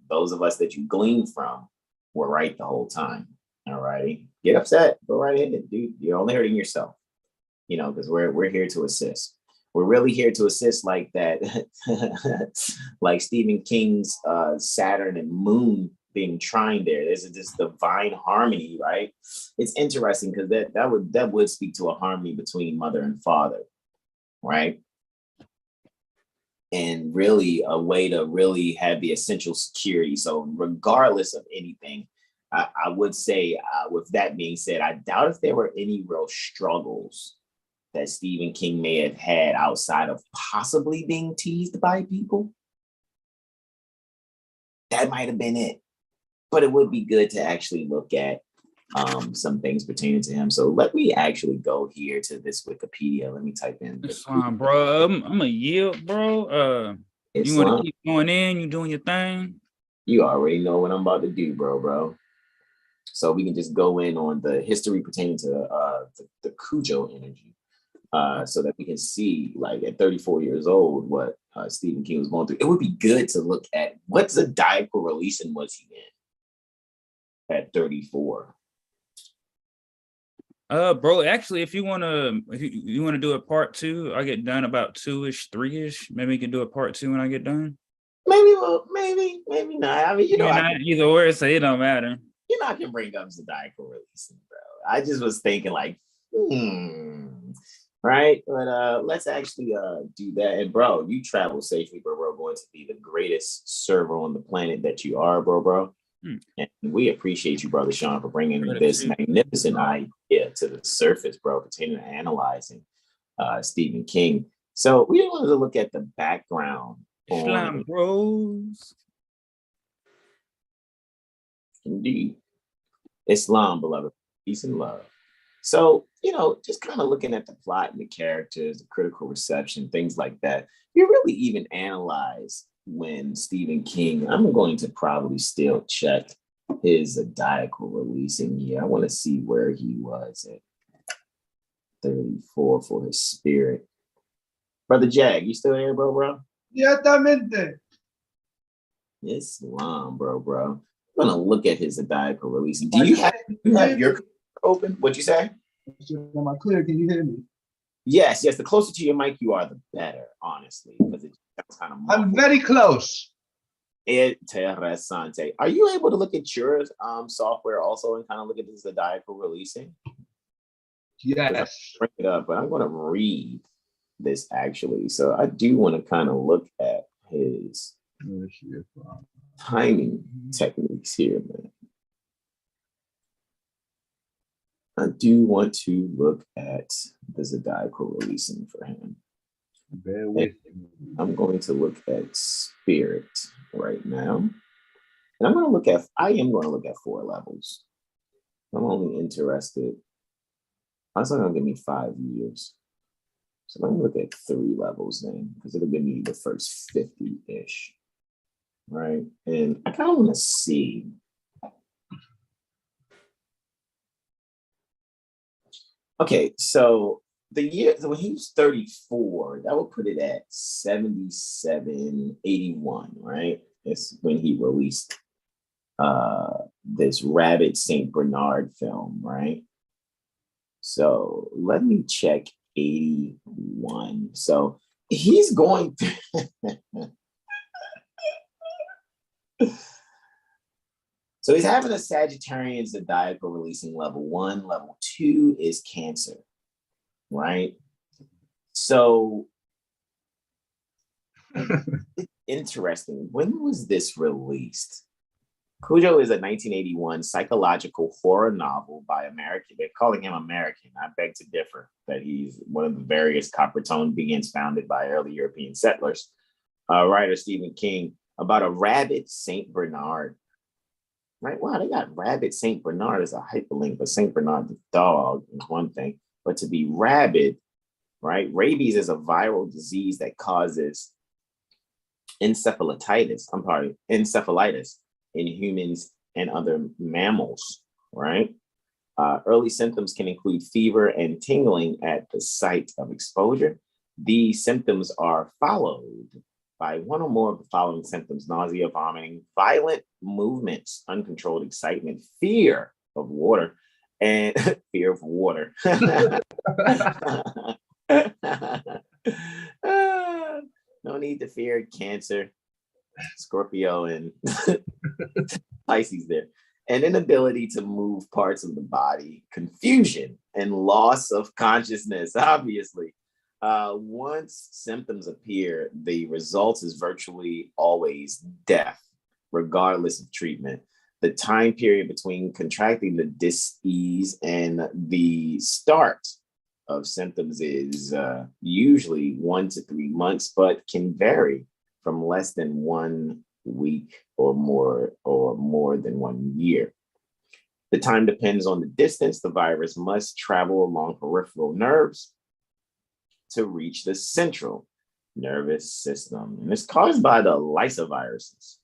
those of us that you gleaned from were right the whole time. All righty. Get upset. Go right ahead, dude. You're only hurting yourself, because we're here to assist. We're really here to assist like that, like Stephen King's Saturn and Moon being trined there. There's this divine harmony, right? It's interesting because that would speak to a harmony between mother and father, right? And really a way to really have the essential security. So regardless of anything, I would say, with that being said, I doubt if there were any real struggles that Stephen King may have had outside of possibly being teased by people. That might have been it. But it would be good to actually look at some things pertaining to him. So let me actually go here to this Wikipedia. Let me type in Islam, bro. I'm a yield, bro. You want to keep going in? You doing your thing? You already know what I'm about to do, bro. So we can just go in on the history pertaining to the Cujo energy, so that we can see, like, at 34 years old, what Stephen King was going through. It would be good to look at what zodiacal relation was he in at 34. Bro, actually, if you wanna do a part 2, I get done about 2-ish, 3-ish. Maybe we can do a part 2 when I get done. Maybe not. I mean, either or, so it don't matter. You know, I can bring up zodiacal relation, bro. I just was thinking, like, right? But let's actually do that. And bro, you travel safely, bro. We're going to be the greatest server on the planet that you are, bro. And we appreciate you, Brother Sean, for bringing this magnificent idea to the surface, bro, pertaining to analyzing Stephen King. So we wanted to look at the background Islam bros. Indeed. Islam, beloved. Peace and love. So, you know, just kind of looking at the plot and the characters, the critical reception, things like that. You really even analyze when Stephen King, I'm going to probably still check his zodiacal releasing year. I want to see where he was at 34 for his spirit. Brother Jag, you still there, bro? Ciertamente. Islam, bro. I'm gonna look at his zodiacal releasing. Do you have your open? What'd you say? Am I clear? Can you hear me? Yes. The closer to your mic you are, the better, honestly, because it's kind of muffled. I'm very close. Interessante. Are you able to look at your software also and kind of look at this zodiacal releasing? Yes. Bring it up, but I'm going to read this actually. So I do want to kind of look at his timing techniques here, man. I do want to look at the zodiacal releasing for him. Bear with me. I'm going to look at spirit right now. And I am going to look at 4 levels. I'm only interested. That's not going to give me 5 years. So let me look at 3 levels then, because it'll give me the first 50-ish. Right? And I kind of want to see. Okay, so the year, so when he was 34, that would put it at 77, 81, right? It's when he released this Rabbit St. Bernard film, right? So let me check 81. So he's going to so he's having a Sagittarian zodiacal releasing level 1. Level 2 is Cancer, right? So it's interesting. When was this released? Cujo is a 1981 psychological horror novel by American. They're calling him American. I beg to differ that he's one of the various copper-tone beings founded by early European settlers. Writer Stephen King, about a rabbit St. Bernard. Right? Wow, they got rabbit St. Bernard as a hyperlink, but St. Bernard the dog is one thing. But to be rabid, right? Rabies is a viral disease that causes encephalitis in humans and other mammals, right? Early symptoms can include fever and tingling at the site of exposure. These symptoms are followed by one or more of the following symptoms: nausea, vomiting, violent movements, uncontrolled excitement, fear of water, and fear of water. No need to fear Cancer, Scorpio, and Pisces there. An inability to move parts of the body, confusion, and loss of consciousness, obviously. Once symptoms appear, the result is virtually always death, regardless of treatment. The time period between contracting the dis-ease and the start of symptoms is usually 1 to 3 months, but can vary from less than 1 week or more than 1 year. The time depends on the distance. The virus must travel along peripheral nerves to reach the central nervous system. And it's caused by the lysoviruses,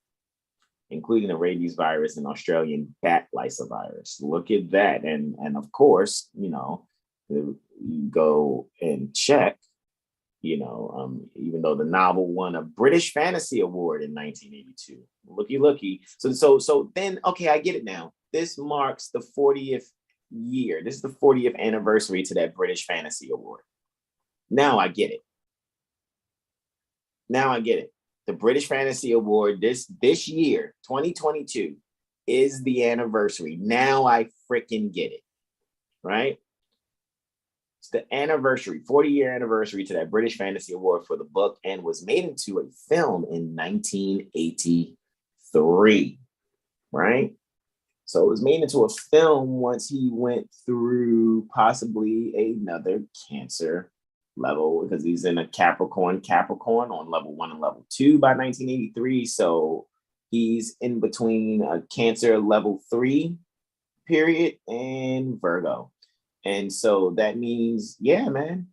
including the rabies virus and Australian bat lysovirus. Look at that. And of course, you go and check, even though the novel won a British Fantasy Award in 1982. Looky. So then, okay, I get it now. This marks the 40th year. This is the 40th anniversary to that British Fantasy Award. Now I get it. The British Fantasy Award this year, 2022, is the anniversary. Now I freaking get it, right? It's the anniversary, 40-year anniversary to that British Fantasy Award for the book, and was made into a film in 1983, right? So it was made into a film once he went through possibly another Cancer level, because he's in a Capricorn on level 1 and level 2 by 1983. So he's in between a Cancer level 3 period and Virgo. And so that means, yeah, man,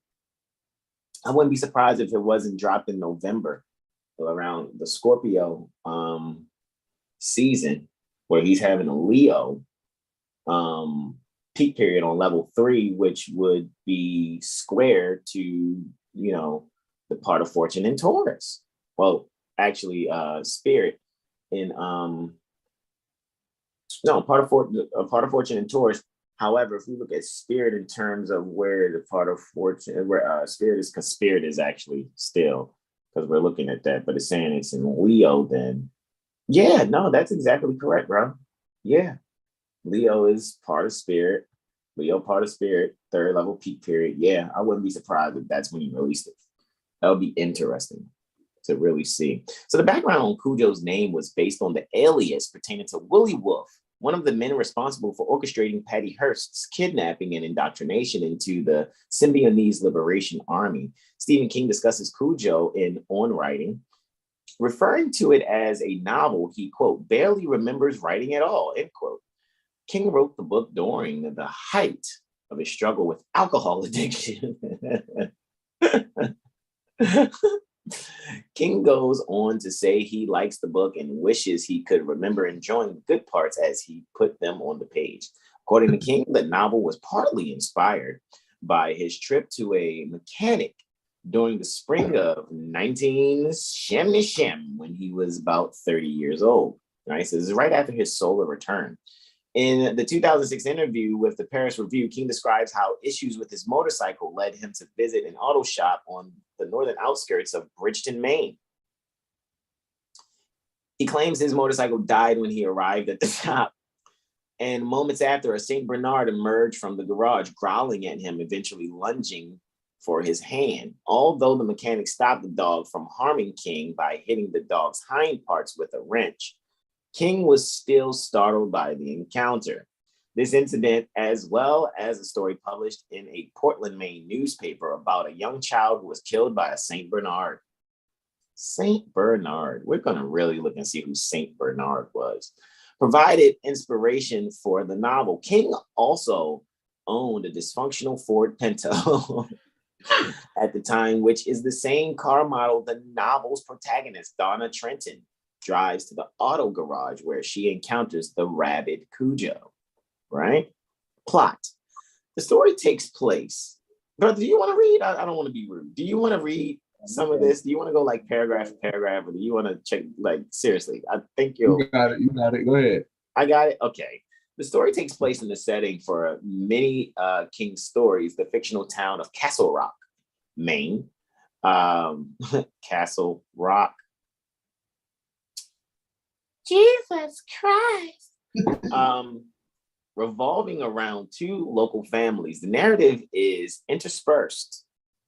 I wouldn't be surprised if it wasn't dropped in November around the Scorpio season, where he's having a Leo peak period on level 3, which would be square to, the part of fortune in Taurus. Well, actually, spirit in part of fortune in Taurus. However, if we look at spirit in terms of where the part of fortune, where spirit is, because spirit is actually still, because we're looking at that, but it's saying it's in Leo, then yeah, no, that's exactly correct, bro. Yeah. Leo is part of spirit. Third level peak period. Yeah, I wouldn't be surprised if that's when he released it. That would be interesting to really see. So the background on Cujo's name was based on the alias pertaining to Willie Wolf, one of the men responsible for orchestrating Patty Hearst's kidnapping and indoctrination into the Symbionese Liberation Army. Stephen King discusses Cujo in On Writing, referring to it as a novel he, quote, barely remembers writing at all, end quote. King wrote the book during the height of his struggle with alcohol addiction. King goes on to say he likes the book and wishes he could remember enjoying the good parts as he put them on the page. According to King, the novel was partly inspired by his trip to a mechanic during the spring of 1970 when he was about 30 years old. Right? So this is right after his solar return. In the 2006 interview with the Paris Review, King describes how issues with his motorcycle led him to visit an auto shop on the northern outskirts of Bridgeton, Maine. He claims his motorcycle died when he arrived at the shop, and moments after, a St. Bernard emerged from the garage, growling at him, eventually lunging for his hand. Although the mechanic stopped the dog from harming King by hitting the dog's hind parts with a wrench, King was still startled by the encounter. This incident, as well as a story published in a Portland, Maine newspaper about a young child who was killed by a St. Bernard. St. Bernard. We're going to really look and see who St. Bernard was. Provided inspiration for the novel. King also owned a dysfunctional Ford Pinto at the time, which is the same car model the novel's protagonist, Donna Trenton, drives to the auto garage where she encounters the rabid Cujo, right? Plot. The story takes place. Brother, do you want to read? I don't want to be rude. Do you want to read some of this? Do you want to go like paragraph to paragraph, or do you want to check, like, seriously? I think you got it. You got it. Go ahead. I got it. Okay. The story takes place in the setting for many King stories, the fictional town of Castle Rock, Maine. Castle Rock. Jesus Christ. Revolving around two local families. The narrative is interspersed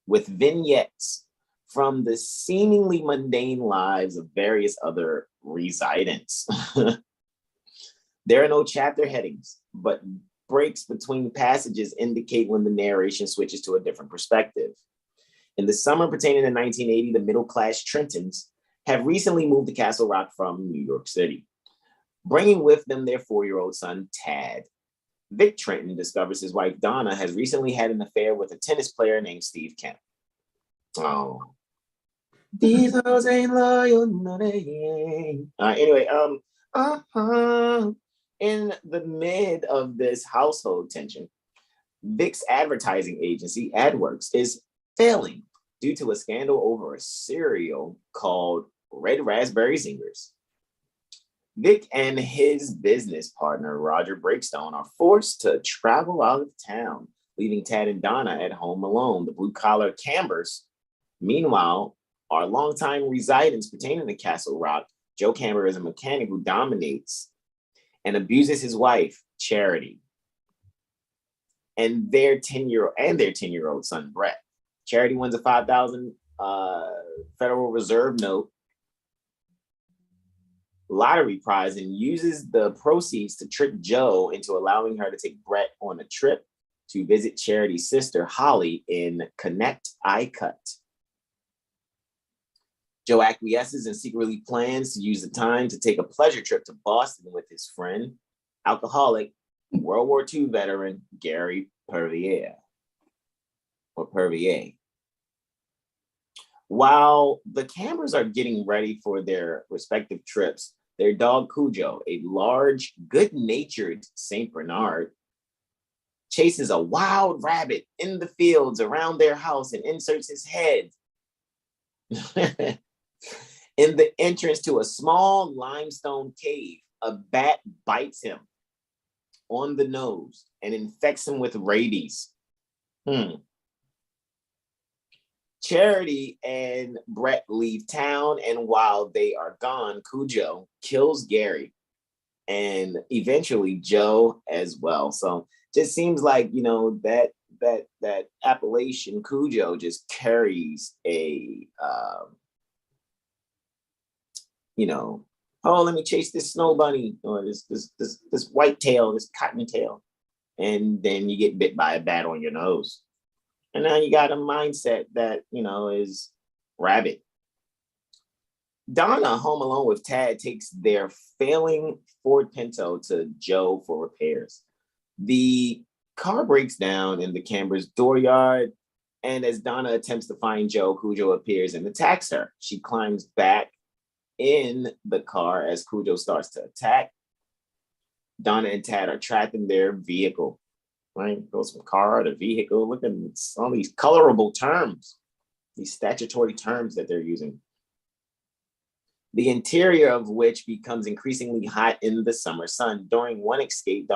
with vignettes from the seemingly mundane lives of various other residents. There are no chapter headings, but breaks between passages indicate when the narration switches to a different perspective. In the summer pertaining to 1980, the middle-class Trentons have recently moved to Castle Rock from New York City, bringing with them their 4-year-old son, Tad. Vic Trenton discovers his wife Donna has recently had an affair with a tennis player named Steve Kemp. Oh. These hoes ain't loyal, no they ain't. Anyway, in the mid of this household tension, Vic's advertising agency, AdWorks, is failing due to a scandal over a cereal called Red Raspberry Zingers. Vic and his business partner, Roger Breakstone, are forced to travel out of town, leaving Tad and Donna at home alone. The blue-collar Cambers, meanwhile, are longtime residents pertaining to Castle Rock. Joe Camber is a mechanic who dominates and abuses his wife, Charity, and their 10-year-old son, Brett. Charity wins a $5,000 Federal Reserve note lottery prize and uses the proceeds to trick Joe into allowing her to take Brett on a trip to visit Charity's sister, Holly, in Connecticut. Joe acquiesces and secretly plans to use the time to take a pleasure trip to Boston with his friend, alcoholic, World War II veteran, Gary Purvier. While the Cambers are getting ready for their respective trips, their dog Cujo, a large, good-natured Saint Bernard, chases a wild rabbit in the fields around their house and inserts his head in the entrance to a small limestone cave. A bat bites him on the nose and infects him with rabies. Charity and Brett leave town, and while they are gone, Cujo kills Gary and eventually Joe as well. So just seems like, you know, that appellation Cujo just carries a you know, oh, let me chase this snow bunny or this white tail, this cottontail, and then you get bit by a bat on your nose. And now you got a mindset that, you know, is rabid. Donna, home alone with Tad, takes their failing Ford Pinto to Joe for repairs. The car breaks down in the Cambers' dooryard, and as Donna attempts to find Joe, Cujo appears and attacks her. She climbs back in the car as Cujo starts to attack. Donna and Tad are trapped in their vehicle. Right? Goes from car to vehicle. Look at all these colorable terms, these statutory terms that they're using. The interior of which becomes increasingly hot in the summer sun. During one escape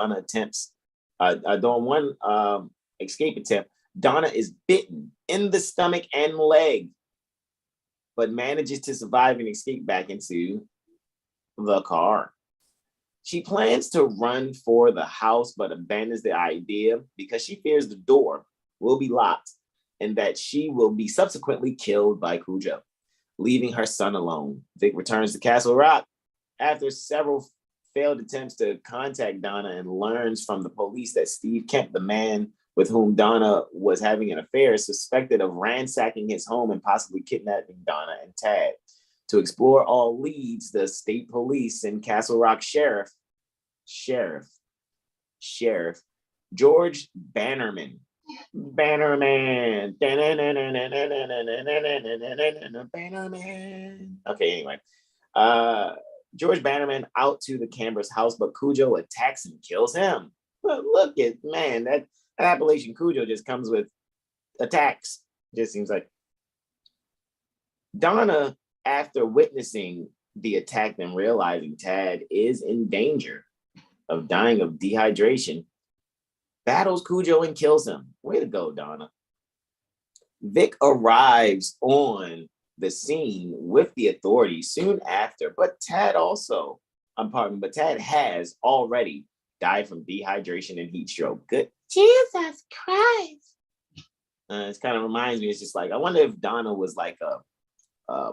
attempt, Donna is bitten in the stomach and leg, but manages to survive and escape back into the car. She plans to run for the house, but abandons the idea because she fears the door will be locked and that she will be subsequently killed by Cujo, leaving her son alone. Vic returns to Castle Rock after several failed attempts to contact Donna and learns from the police that Steve Kemp, the man with whom Donna was having an affair, is suspected of ransacking his home and possibly kidnapping Donna and Tad. To explore all leads, the state police and Castle Rock Sheriff George Bannerman. Okay, anyway. George Bannerman out to the Cambers' house, but Cujo attacks and kills him. But look at, man, that appellation Cujo just comes with attacks. Just seems like. Donna, after witnessing the attack and realizing Tad is in danger of dying of dehydration, battles Cujo and kills him. Way to go, Donna. Vic arrives on the scene with the authorities soon after, but Tad has already died from dehydration and heat stroke. Good Jesus Christ. It kind of reminds me, it's just like, I wonder if Donna was like a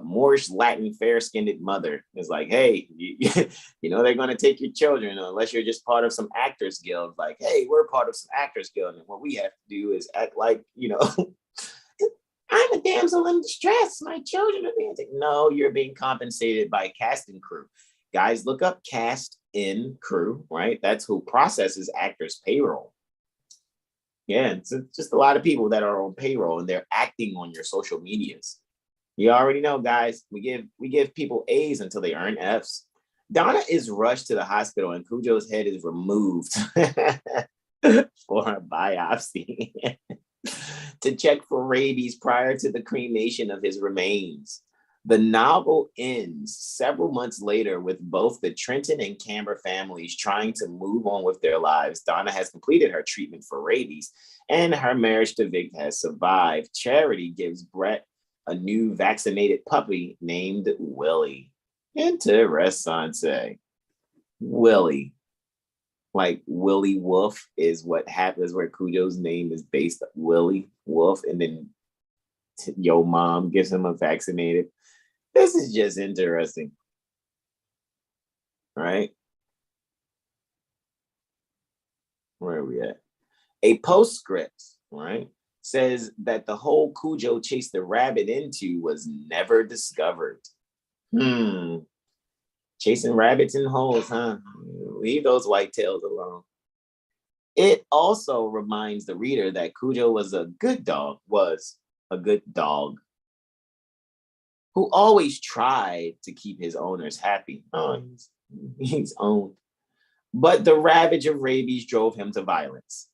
Moorish Latin fair-skinned mother. Is like, hey, you know they're going to take your children unless you're just part of some actors guild. Like, hey, we're part of some actors guild, and what we have to do is act like, you know, I'm a damsel in distress. My children are being taken. No, you're being compensated by a casting crew. Guys, look up cast in crew, right? That's who processes actors' payroll. Yeah, it's just a lot of people that are on payroll and they're acting on your social medias. You already know, guys, we give people A's until they earn F's. Donna is rushed to the hospital and Cujo's head is removed for a biopsy to check for rabies prior to the cremation of his remains. The novel ends several months later with both the Trenton and Camber families trying to move on with their lives. Donna has completed her treatment for rabies and her marriage to Vic has survived. Charity gives Brett a new vaccinated puppy named Willie. Interessante. Willie. Like Willie Wolf is what happens where Cujo's name is based on Willie Wolf, and then your mom gives him a vaccinated. This is just interesting, right? Where are we at? A postscript, right, says that the hole Cujo chased the rabbit into was never discovered. Chasing rabbits in holes, huh? Leave those whitetails alone. It also reminds the reader that Cujo was a good dog, who always tried to keep his owners happy. Oh, he's owned. But the ravage of rabies drove him to violence.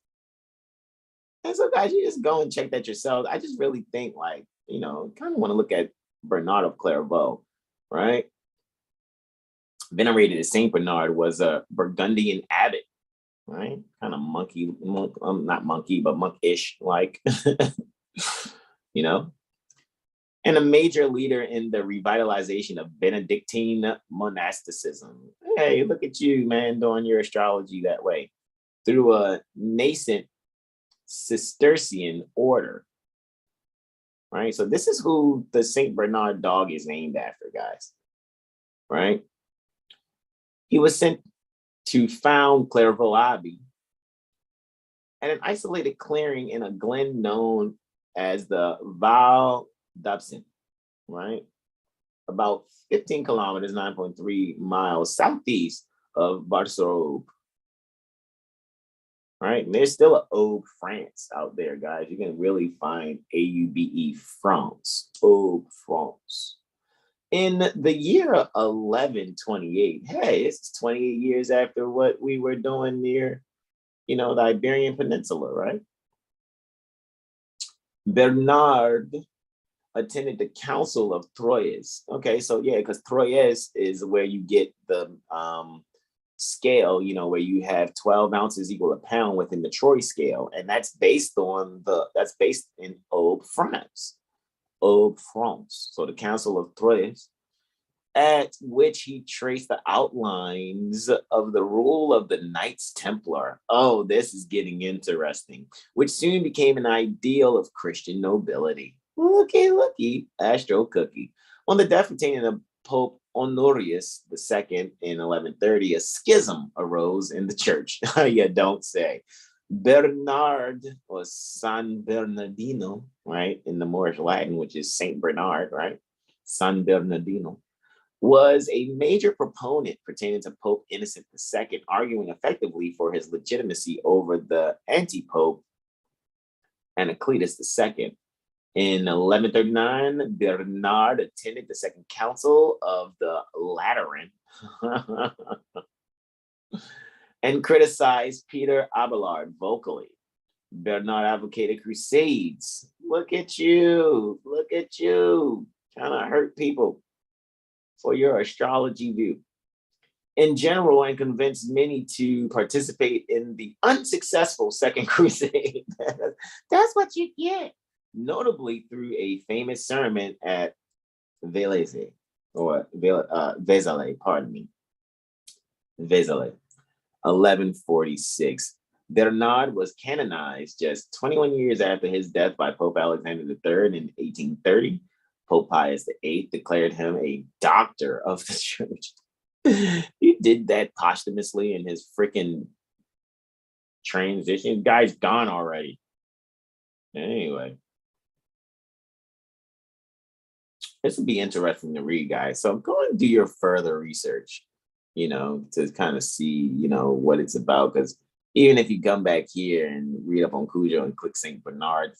And so, guys, you just go and check that yourself. I just really think, like, kind of want to look at Bernard of Clairvaux, right? Venerated as Saint Bernard was a Burgundian abbot, right? Kind of not monkey, but monkish, like, and a major leader in the revitalization of Benedictine monasticism. Hey, look at you, man, doing your astrology that way through a nascent Cistercian order, right? So this is who the Saint Bernard dog is named after, guys, right? He was sent to found Clairvaux Abbey at an isolated clearing in a glen known as the Val d'Absinthe, right? About 15 kilometers, 9.3 miles southeast of Barcelona, right? And there's still an Aube, France out there, guys. You can really find AUBE France, Aube, France. In the year 1128, hey, it's 28 years after what we were doing near, the Iberian Peninsula, right? Bernard attended the Council of Troyes. Okay, so yeah, because Troyes is where you get the scale, where you have 12 ounces equal a pound within the Troy scale, and that's based in Aube, France. Aube, France. So the Council of Troyes, at which he traced the outlines of the rule of the Knights Templar. Oh, this is getting interesting, which soon became an ideal of Christian nobility. Looky, Astro Cookie. On the death of Pope Honorius II in 1130, a schism arose in the church. You don't say. Bernard, or San Bernardino, right, in the Moorish Latin, which is Saint Bernard, right? San Bernardino, was a major proponent pertaining to Pope Innocent II, arguing effectively for his legitimacy over the anti-pope Anacletus II. In 1139, Bernard attended the Second Council of the Lateran and criticized Peter Abelard vocally. Bernard advocated crusades. Look at you, trying to hurt people for your astrology view in general, and convinced many to participate in the unsuccessful Second Crusade. That's what you get. Notably through a famous sermon at Vézelay, pardon me. Vézelay, 1146. Bernard was canonized just 21 years after his death by Pope Alexander III in 1830. Pope Pius VIII declared him a doctor of the church. He did that posthumously in his freaking transition. Guy's gone already. Anyway. This would be interesting to read, guys. So go and do your further research. to kind of see, what it's about. Because even if you come back here and read up on Cujo and click St. Bernard,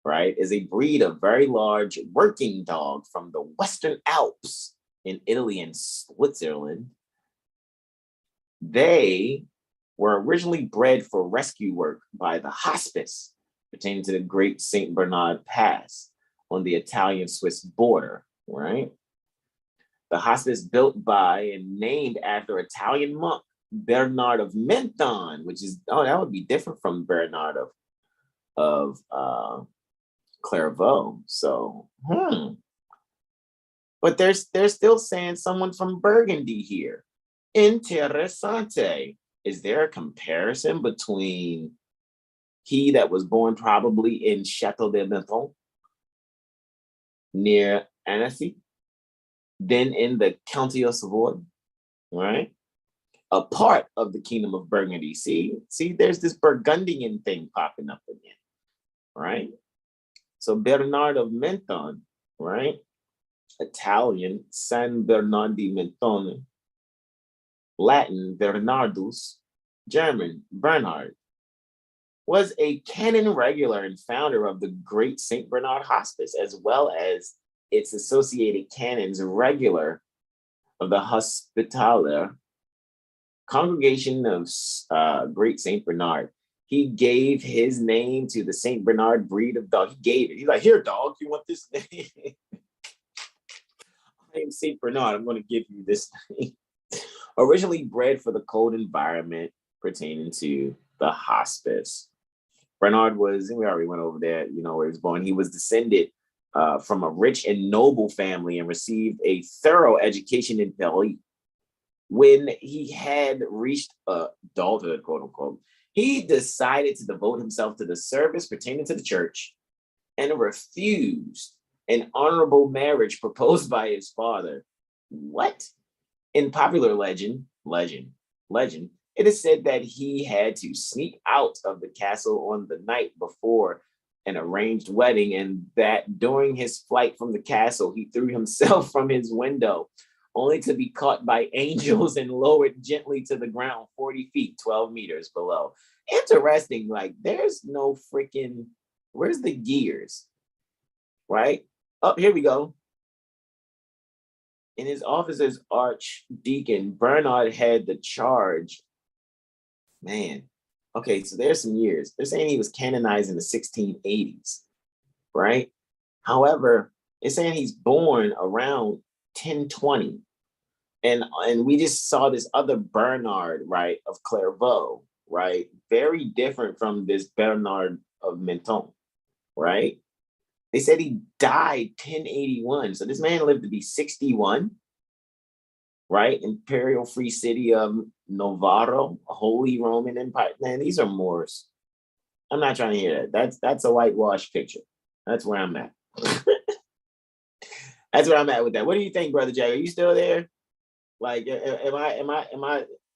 right, is a breed of very large working dog from the Western Alps in Italy and Switzerland. They were originally bred for rescue work by the hospice pertaining to the Great St. Bernard Pass on the Italian-Swiss border, right? The hospice built by and named after Italian monk Bernard of Menthon, which is, that would be different from Bernard of Clairvaux. So, but they're still saying someone from Burgundy here. Interessante. Is there a comparison between he that was born probably in Chateau de Menthon near Annecy, then in the County of Savoy, right? A part of the Kingdom of Burgundy. See, there's this Burgundian thing popping up again, right? So Bernard of Menthon, right? Italian, San Bernard di Menthon. Latin, Bernardus. German, Bernhard. Was a canon regular and founder of the Great St. Bernard Hospice, as well as its associated canons regular of the Hospitaller Congregation of Great St. Bernard. He gave his name to the St. Bernard breed of dog. He gave it. He's like, here, dog, you want this name? I am St. Bernard. I'm going to give you this name. Originally bred for the cold environment pertaining to the hospice. Bernard was, and we already went over that, where he was born. He was descended from a rich and noble family and received a thorough education in Paris. When he had reached adulthood, quote unquote, he decided to devote himself to the service pertaining to the church and refused an honorable marriage proposed by his father. What? In popular legend, it is said that he had to sneak out of the castle on the night before an arranged wedding, and that during his flight from the castle, he threw himself from his window, only to be caught by angels and lowered gently to the ground 40 feet, 12 meters below. Interesting, like there's no freaking, where's the gears, right? Oh, here we go. In his office as Archdeacon, Bernard had the charge. Man, okay, so there's some years. They're saying he was canonized in the 1680s, right? However, it's saying he's born around 1020. And we just saw this other Bernard, right, of Clairvaux, right? Very different from this Bernard of Menthon, right? They said he died 1081. So this man lived to be 61, right? Imperial Free City of Novaro, Holy Roman Empire. Man, these are Moors. I'm not trying to hear that. That's a whitewash picture. That's where I'm at. That's where I'm at with that. What do you think, Brother Jack? Are you still there? Like,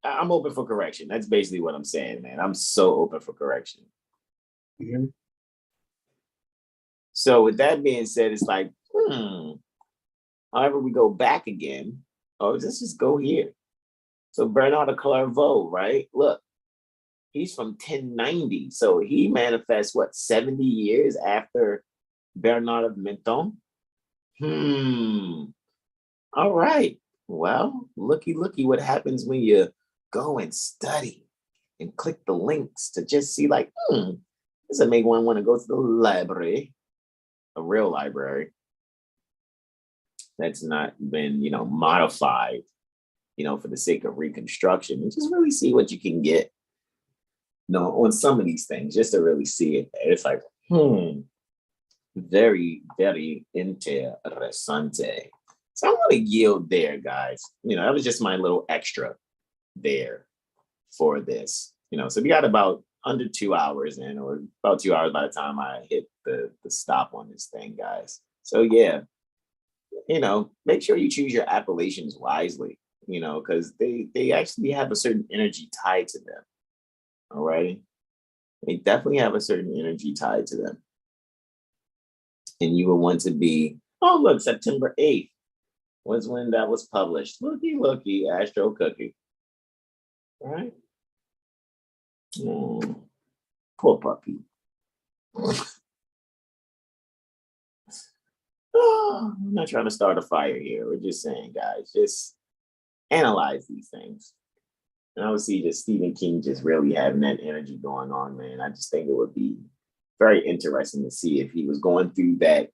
I'm open for correction. That's basically what I'm saying, man. I'm so open for correction. Mm-hmm. So with that being said, it's like, however we go back again, let's just go here. So Bernard of Clairvaux, right? Look, he's from 1090. So he manifests, 70 years after Bernard of Menthon? All right. Well, looky what happens when you go and study and click the links to just see like, this will make one want to go to the library, a real library that's not been, modified, for the sake of reconstruction, and just really see what you can get, on some of these things, just to really see it. It's like, very, very interessante. So I'm going to yield there, guys. That was just my little extra there for this. So we got about under 2 hours in, or about 2 hours by the time I hit the stop on this thing, guys. So yeah, make sure you choose your appellations wisely, because they actually have a certain energy tied to them. All right. They definitely have a certain energy tied to them. And you will want to be, oh, look, September 8th. was when that was published. Looky, Astro Cookie. All right. Poor puppy. I'm not trying to start a fire here. We're just saying, guys, just analyze these things. And I would see just Stephen King just really having that energy going on, man. I just think it would be very interesting to see if he was going through that,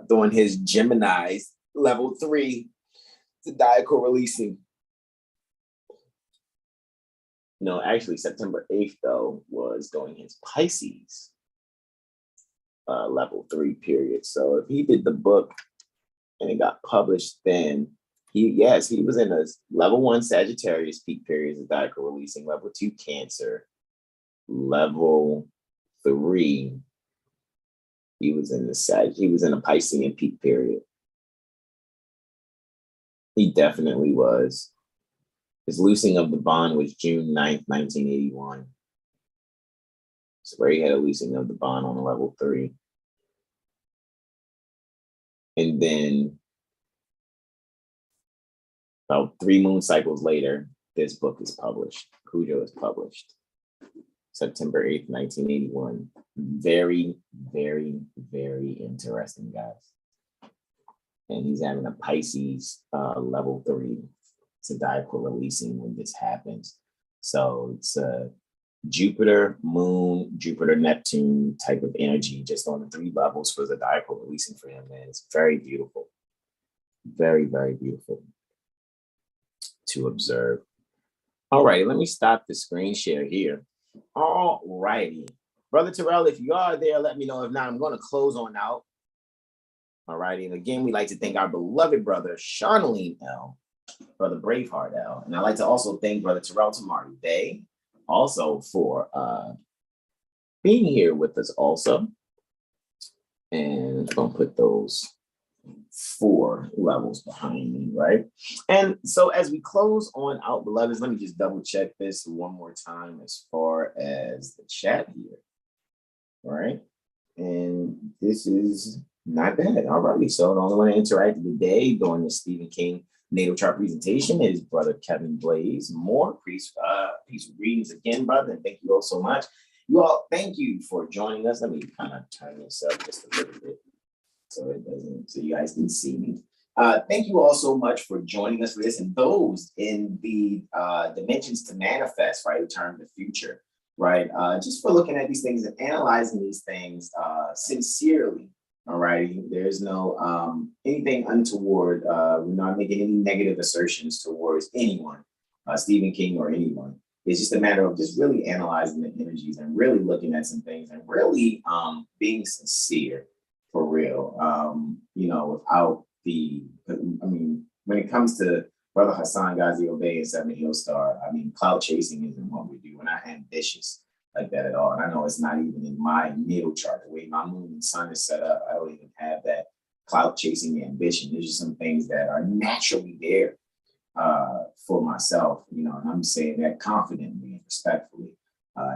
doing his Gemini's level 3 zodiacal releasing. No, actually, September 8th, though, was doing his Pisces level 3 period. So if he did the book and it got published, then he was in a level 1 Sagittarius peak period, zodiacal releasing, level 2 Cancer, level 3. He was in a Piscean peak period. He definitely was. His loosing of the bond was June 9th, 1981. So where he had a loosing of the bond on level 3. And then about 3 moon cycles later, this book is published. Cujo is published. September 8th, 1981. Very, very, very interesting, guys. And he's having a Pisces level 3 zodiacal releasing when this happens. So it's a Jupiter, Moon, Jupiter, Neptune type of energy just on the 3 levels for zodiacal releasing for him, man. It's very beautiful. Very, very beautiful to observe. All right, let me stop the screen share here. All righty. Brother Terrell, if you are there, let me know. If not, I'm going to close on out. All righty. And again, we'd like to thank our beloved brother, Charlene L., Brother Braveheart L. And I'd like to also thank Brother Terrell Tamari Day also for being here with us also. And I'm going to put those 4 levels behind me, right? And so as we close on out, beloveds, let me just double check this one more time as far as the chat here. All right. And this is not bad. All right. So the only one to interact today during the Stephen King natal chart presentation is Brother Kevin Blaze Moore. Peace readings again, brother. And thank you all so much. You all, thank you for joining us. Let me kind of turn this up just a little bit so you guys can see me. Thank you all so much for joining us for this, and those in the dimensions to manifest, right? Return to the future, right? Just for looking at these things and analyzing these things sincerely. All righty. There's no anything untoward. We're not making any negative assertions towards anyone, Stephen King or anyone. It's just a matter of just really analyzing the energies and really looking at some things and really being sincere for real. Without when it comes to Brother Hassan Ghazi Obey and Seven Hill Star, cloud chasing isn't what we do. We're not ambitious like that at all. And I know it's not even in my natal chart. The way my moon and sun is set up, I don't even have that cloud chasing ambition. There's just some things that are naturally there for myself, and I'm saying that confidently and respectfully.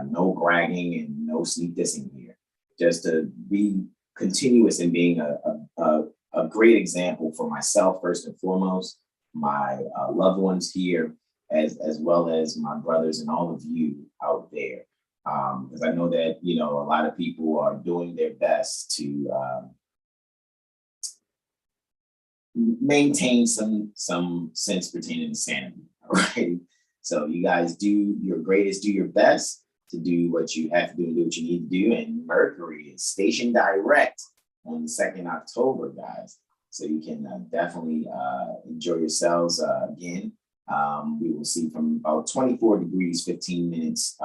No bragging and no sneak dissing here. Just to be continuous in being a great example for myself, first and foremost, my loved ones here, as well as my brothers and all of you out there. Because I know that, a lot of people are doing their best to maintain some sense pertaining to sanity, all right? So you guys do your greatest, do your best to do what you have to do and do what you need to do. And Mercury is stationed direct on the 2nd October, guys. So you can definitely enjoy yourselves again. We will see from about 24 degrees, 15 minutes,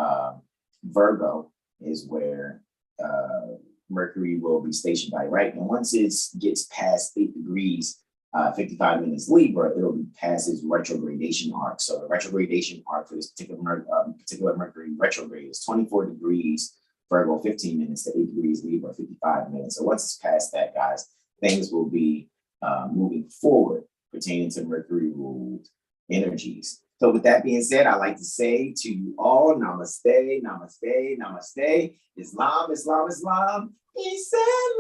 Virgo is where Mercury will be stationed direct. And once it gets past 8 degrees, 55 minutes Libra, it'll be past its retrogradation arc. So the retrogradation arc for this particular Mercury retrograde is 24 degrees Virgo, 15 minutes to 8 degrees Libra, 55 minutes. So once it's past that, guys, things will be moving forward pertaining to Mercury ruled energies. So with that being said, I'd like to say to you all, namaste, namaste, namaste. Islam, Islam, Islam. Peace and